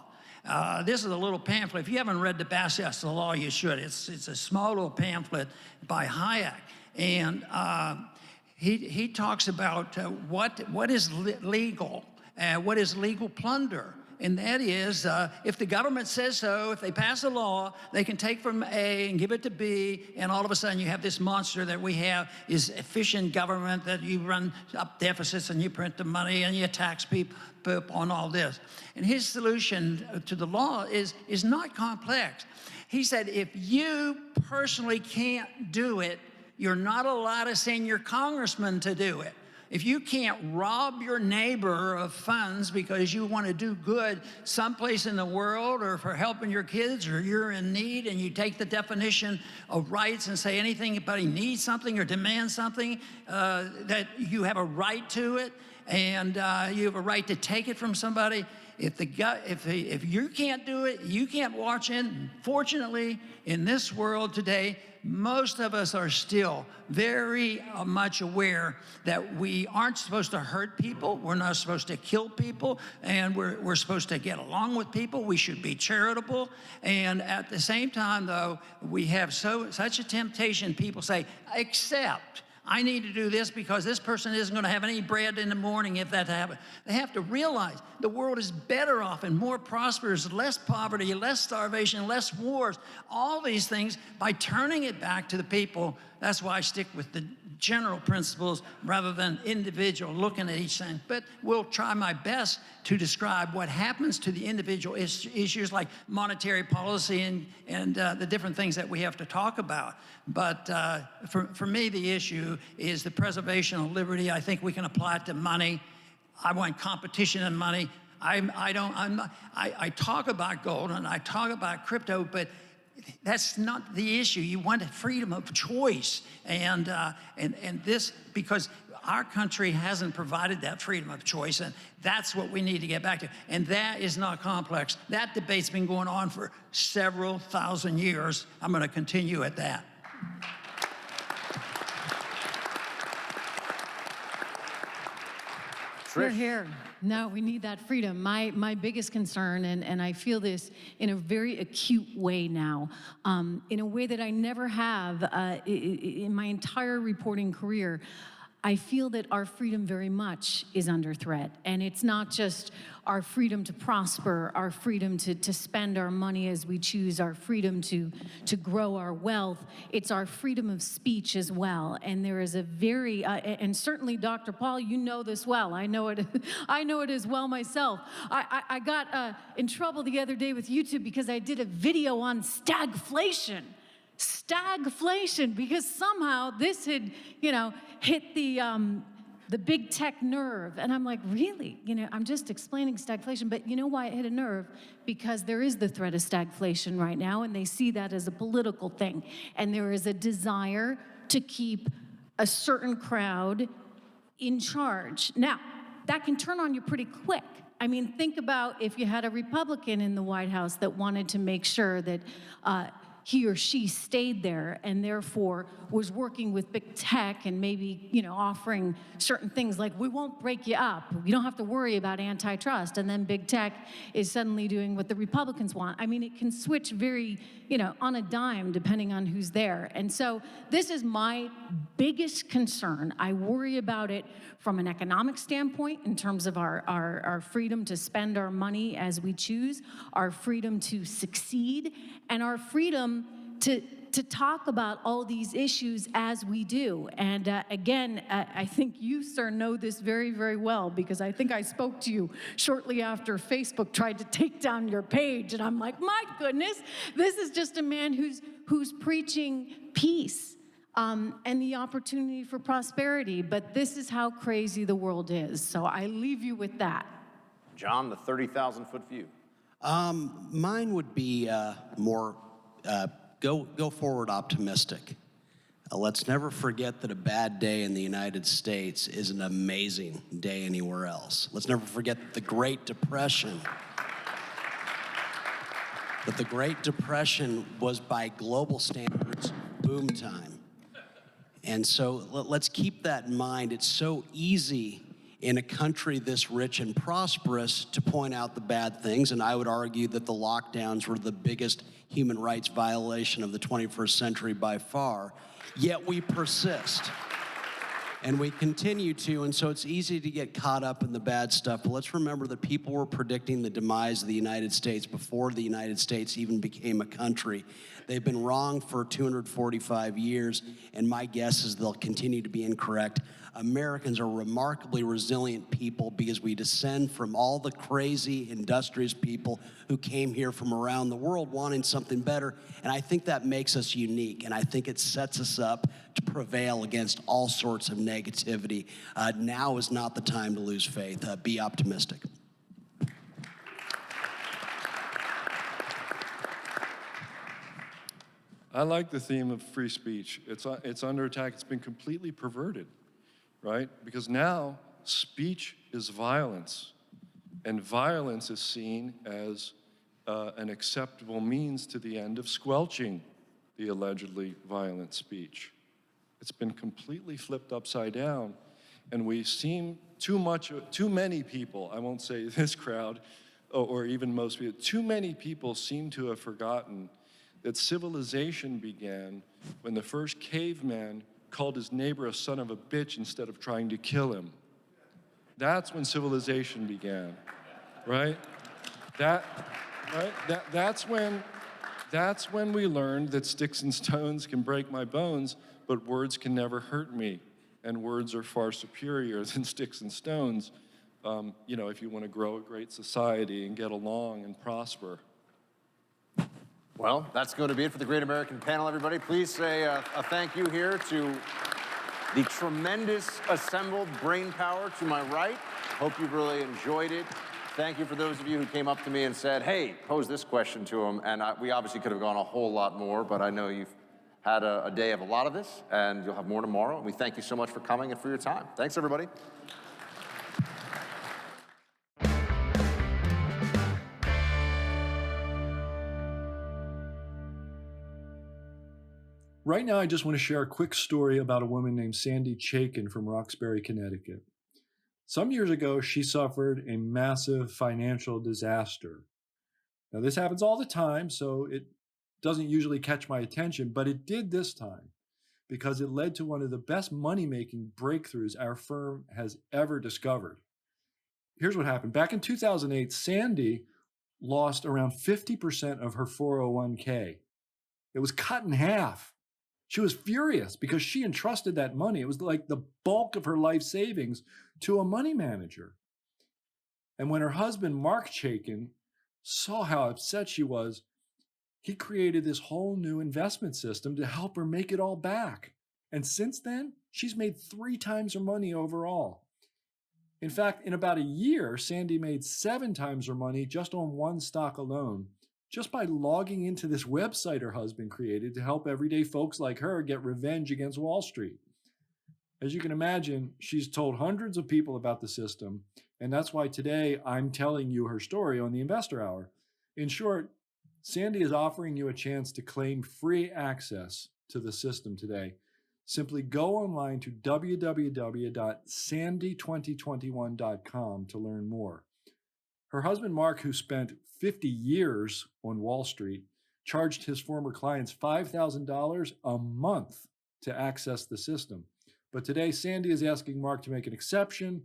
[SPEAKER 7] This is a little pamphlet. If you haven't read The Bastards of the Law, you should. It's a small little pamphlet by Hayek. And he talks about what is legal, what is legal plunder. And that is, if the government says so, if they pass a law, they can take from A and give it to B, and all of a sudden you have this monster that we have, is efficient government, that you run up deficits and you print the money and you tax people on all this. And his solution to the law is not complex. He said, if you personally can't do it, you're not allowed to send your congressman to do it. If you can't rob your neighbor of funds because you want to do good someplace in the world, or for helping your kids, or you're in need, and you take the definition of rights and say anything anybody needs something or demands something, that you have a right to it, and you have a right to take it from somebody. If you can't do it, you can't watch in. Fortunately, in this world today, most of us are still very much aware that we aren't supposed to hurt people, we're not supposed to kill people, and we're supposed to get along with people. We should be charitable. And at the same time, though, we have such a temptation. People say, except I need to do this because this person isn't going to have any bread in the morning if that happens. They have to realize the world is better off and more prosperous, less poverty, less starvation, less wars, all these things, by turning it back to the people. That's why I stick with the general principles rather than individual, looking at each thing. But we'll try my best to describe what happens to the individual issues like monetary policy and the different things that we have to talk about. But for me, the issue is the preservation of liberty. I think we can apply it to money. I want competition in money. I talk about gold and I talk about crypto, but that's not the issue. You want freedom of choice, and this, because our country hasn't provided that freedom of choice, and that's what we need to get back to. And that is not complex. That debate's been going on for several thousand years. I'm going to continue at that.
[SPEAKER 6] We're here. No, we need that freedom. My biggest concern, and I feel this in a very acute way now, in a way that I never have in my entire reporting career, I feel that our freedom very much is under threat. And it's not just our freedom to prosper, our freedom to spend our money as we choose, our freedom to grow our wealth. It's our freedom of speech as well. And there is a very, and certainly Dr. Paul, you know this well. I know it as well myself. I got in trouble the other day with YouTube because I did a video on stagflation. Stagflation, because somehow this had, hit the big tech nerve. And I'm like, really? I'm just explaining stagflation. But you know why it hit a nerve? Because there is the threat of stagflation right now, and they see that as a political thing. And there is a desire to keep a certain crowd in charge. Now, that can turn on you pretty quick. I mean, think about if you had a Republican in the White House that wanted to make sure that he or she stayed there and therefore was working with big tech and maybe, offering certain things like, we won't break you up. You don't have to worry about antitrust. And then big tech is suddenly doing what the Republicans want. I mean, it can switch very, on a dime depending on who's there. And so this is my biggest concern. I worry about it from an economic standpoint in terms of our freedom to spend our money as we choose, our freedom to succeed, and our freedom to talk about all these issues as we do. And again, I think you, sir, know this very, very well, because I think I spoke to you shortly after Facebook tried to take down your page. And I'm like, my goodness, this is just a man who's preaching peace and the opportunity for prosperity. But this is how crazy the world is. So I leave you with that.
[SPEAKER 3] John, the 30,000-foot view.
[SPEAKER 5] Mine would be more go forward optimistic. Let's never forget that a bad day in the United States is an amazing day anywhere else. Let's never forget that the Great Depression was, by global standards, boom time. And so let's keep that in mind. It's so easy in a country this rich and prosperous to point out the bad things. And I would argue that the lockdowns were the biggest human rights violation of the 21st century by far. Yet we persist. And we continue to, and so it's easy to get caught up in the bad stuff. But let's remember that people were predicting the demise of the United States before the United States even became a country. They've been wrong for 245 years, and my guess is they'll continue to be incorrect. Americans are remarkably resilient people because we descend from all the crazy, industrious people who came here from around the world wanting something better. And I think that makes us unique, and I think it sets us up to prevail against all sorts of negativity. Now is not the time to lose faith. Be optimistic.
[SPEAKER 4] I like the theme of free speech. It's under attack. It's been completely perverted, right? Because now speech is violence, and violence is seen as an acceptable means to the end of squelching the allegedly violent speech. It's been completely flipped upside down, and we seem too many people, I won't say this crowd, or even most people, too many people seem to have forgotten that civilization began when the first caveman called his neighbor a son of a bitch instead of trying to kill him. That's when civilization began, right? That's when we learned that sticks and stones can break my bones, but words can never hurt me, and words are far superior than sticks and stones. If you want to grow a great society and get along and prosper.
[SPEAKER 3] Well, that's going to be it for the Great American Panel, everybody. Please say a thank you here to the tremendous assembled brain power to my right. Hope you've really enjoyed it. Thank you for those of you who came up to me and said, hey, pose this question to him. And we obviously could have gone a whole lot more, but I know you've had a day of a lot of this, and you'll have more tomorrow. And we thank you so much for coming and for your time. Thanks, everybody.
[SPEAKER 2] Right now, I just want to share a quick story about a woman named Sandy Chaikin from Roxbury, Connecticut. Some years ago, she suffered a massive financial disaster. Now, this happens all the time, so it doesn't usually catch my attention, but it did this time because it led to one of the best money-making breakthroughs our firm has ever discovered. Here's what happened. Back in 2008, Sandy lost around 50% of her 401k. It was cut in half. She was furious because she entrusted that money. It was like the bulk of her life savings to a money manager. And when her husband, Mark Chaikin, saw how upset she was, he created this whole new investment system to help her make it all back. And since then, she's made 3 times her money overall. In fact, in about a year, Sandy made 7 times her money just on one stock alone, just by logging into this website her husband created to help everyday folks like her get revenge against Wall Street. As you can imagine, she's told hundreds of people about the system, and that's why today I'm telling you her story on the Investor Hour. In short, Sandy is offering you a chance to claim free access to the system today. Simply go online to www.sandy2021.com to learn more. Her husband, Mark, who spent 50 years on Wall Street, charged his former clients $5,000 a month to access the system. But today, Sandy is asking Mark to make an exception.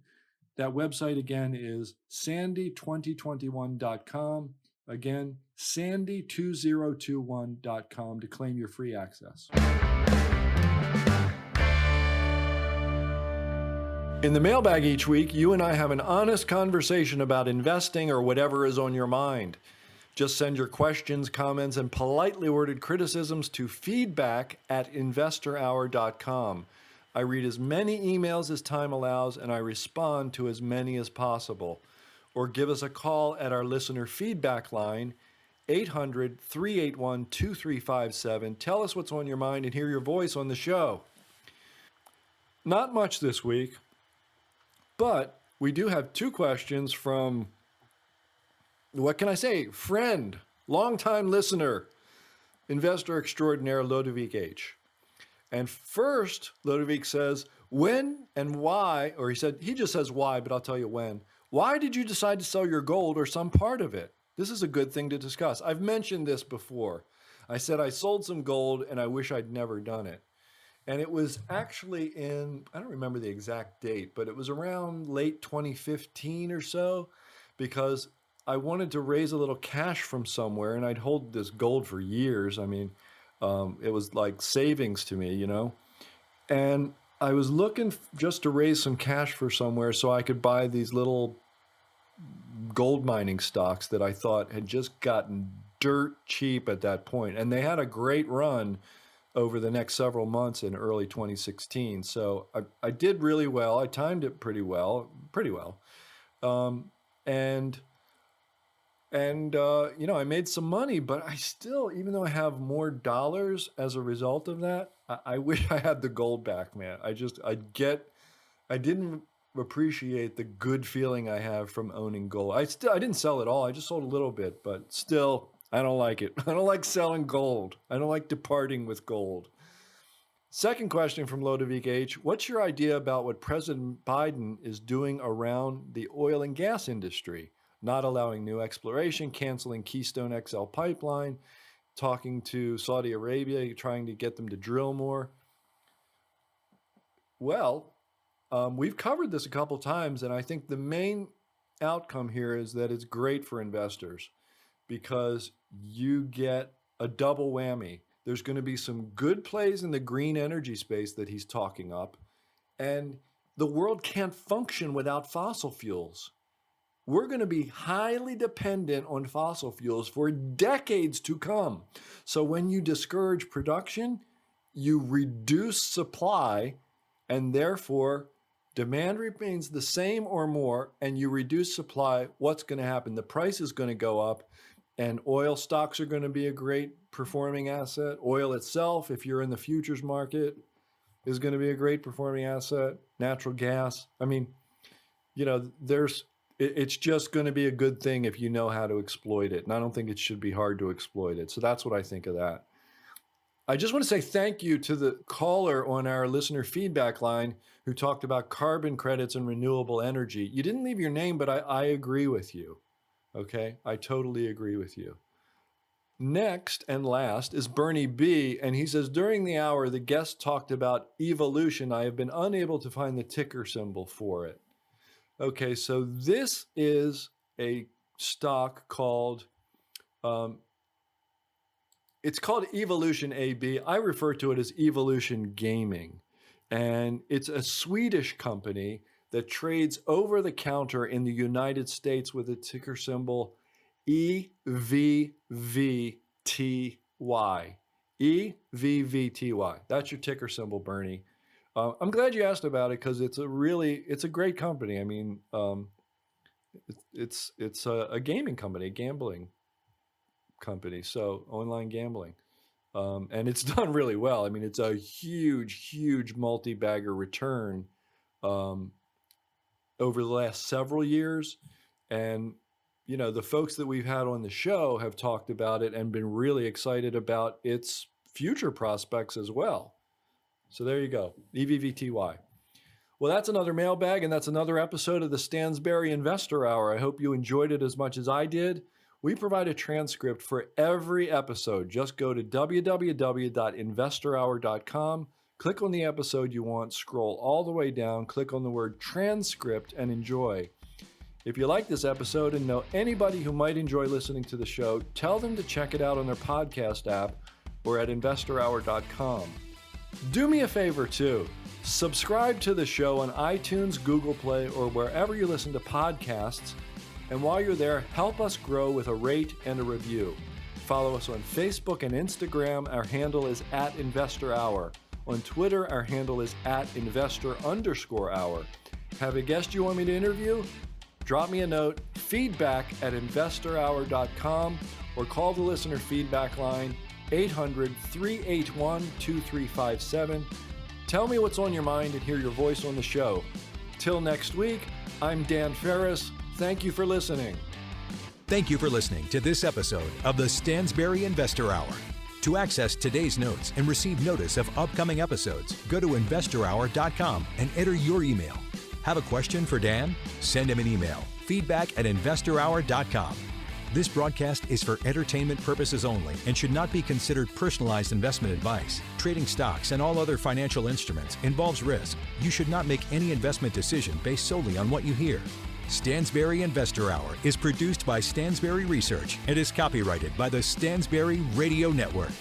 [SPEAKER 2] That website again is sandy2021.com. Again, sandy2021.com to claim your free access. In the mailbag each week, you and I have an honest conversation about investing or whatever is on your mind. Just send your questions, comments, and politely worded criticisms to feedback@investorhour.com. I read as many emails as time allows, and I respond to as many as possible. Or give us a call at our listener feedback line, 800-381-2357. Tell us what's on your mind and hear your voice on the show. Not much this week. But we do have 2 questions from, what can I say, friend, longtime listener, investor extraordinaire Ludovic H. And first, Ludovic says, When and why, or he just says why, but I'll tell you when. Why did you decide to sell your gold or some part of it? This is a good thing to discuss. I've mentioned this before. I said I sold some gold and I wish I'd never done it. And it was actually I don't remember the exact date, but it was around late 2015 or so, because I wanted to raise a little cash from somewhere, and I'd hold this gold for years. I mean, it was like savings to me, And I was looking just to raise some cash for somewhere so I could buy these little gold mining stocks that I thought had just gotten dirt cheap at that point. And they had a great run over the next several months in early 2016. So I did really well. I timed it pretty well. I made some money, but I still, even though I have more dollars as a result of that, I wish I had the gold back, man. I didn't appreciate the good feeling I have from owning gold. I didn't sell it all. I just sold a little bit, but still, I don't like it. I don't like selling gold. I don't like departing with gold. Second question from Lodovik H. What's your idea about what President Biden is doing around the oil and gas industry? Not allowing new exploration, canceling Keystone XL pipeline, talking to Saudi Arabia, trying to get them to drill more. Well, we've covered this a couple times, and I think the main outcome here is that it's great for investors because you get a double whammy. There's going to be some good plays in the green energy space that he's talking up, and the world can't function without fossil fuels. We're going to be highly dependent on fossil fuels for decades to come. So when you discourage production, you reduce supply, and therefore demand remains the same or more, and you reduce supply. What's going to happen? The price is going to go up, and oil stocks are going to be a great performing asset. Oil itself, if you're in the futures market, is going to be a great performing asset. Natural gas. I mean, it's just going to be a good thing if you know how to exploit it. And I don't think it should be hard to exploit it. So that's what I think of that. I just want to say thank you to the caller on our listener feedback line who talked about carbon credits and renewable energy. You didn't leave your name, but I agree with you. Okay? I totally agree with you. Next and last is Bernie B. And he says, during the hour, the guest talked about evolution. I have been unable to find the ticker symbol for it. Okay, so this is a stock called, it's called Evolution AB. I refer to it as Evolution Gaming. And it's a Swedish company that trades over the counter in the United States with a ticker symbol EVVTY. EVVTY. That's your ticker symbol, Bernie. I'm glad you asked about it because it's a great company. I mean, it's a gaming company, a gambling company, so online gambling, and it's done really well. I mean, it's a huge multi-bagger return over the last several years, and the folks that we've had on the show have talked about it and been really excited about its future prospects as well. So there you go, EVVTY. Well, that's another mailbag, and that's another episode of the Stansberry Investor Hour. I hope you enjoyed it as much as I did. We provide a transcript for every episode. Just go to www.investorhour.com, click on the episode you want, scroll all the way down, click on the word transcript, and enjoy. If you like this episode and know anybody who might enjoy listening to the show, tell them to check it out on their podcast app or at investorhour.com. Do me a favor too. Subscribe to the show on iTunes, Google Play, or wherever you listen to podcasts. And while you're there, help us grow with a rate and a review. Follow us on Facebook and Instagram. Our handle is @InvestorHour. On Twitter, our handle is @investor_hour. Have a guest you want me to interview? Drop me a note, feedback@investorhour.com, or call the listener feedback line, 800-381-2357. Tell me what's on your mind and hear your voice on the show. Till next week, I'm Dan Ferris. Thank you for listening.
[SPEAKER 1] Thank you for listening to this episode of the Stansberry Investor Hour. To access today's notes and receive notice of upcoming episodes, go to investorhour.com and enter your email. Have a question for Dan? Send him an email. feedback@investorhour.com. This broadcast is for entertainment purposes only and should not be considered personalized investment advice. Trading stocks and all other financial instruments involves risk. You should not make any investment decision based solely on what you hear. Stansberry Investor Hour is produced by Stansberry Research and is copyrighted by the Stansberry Radio Network.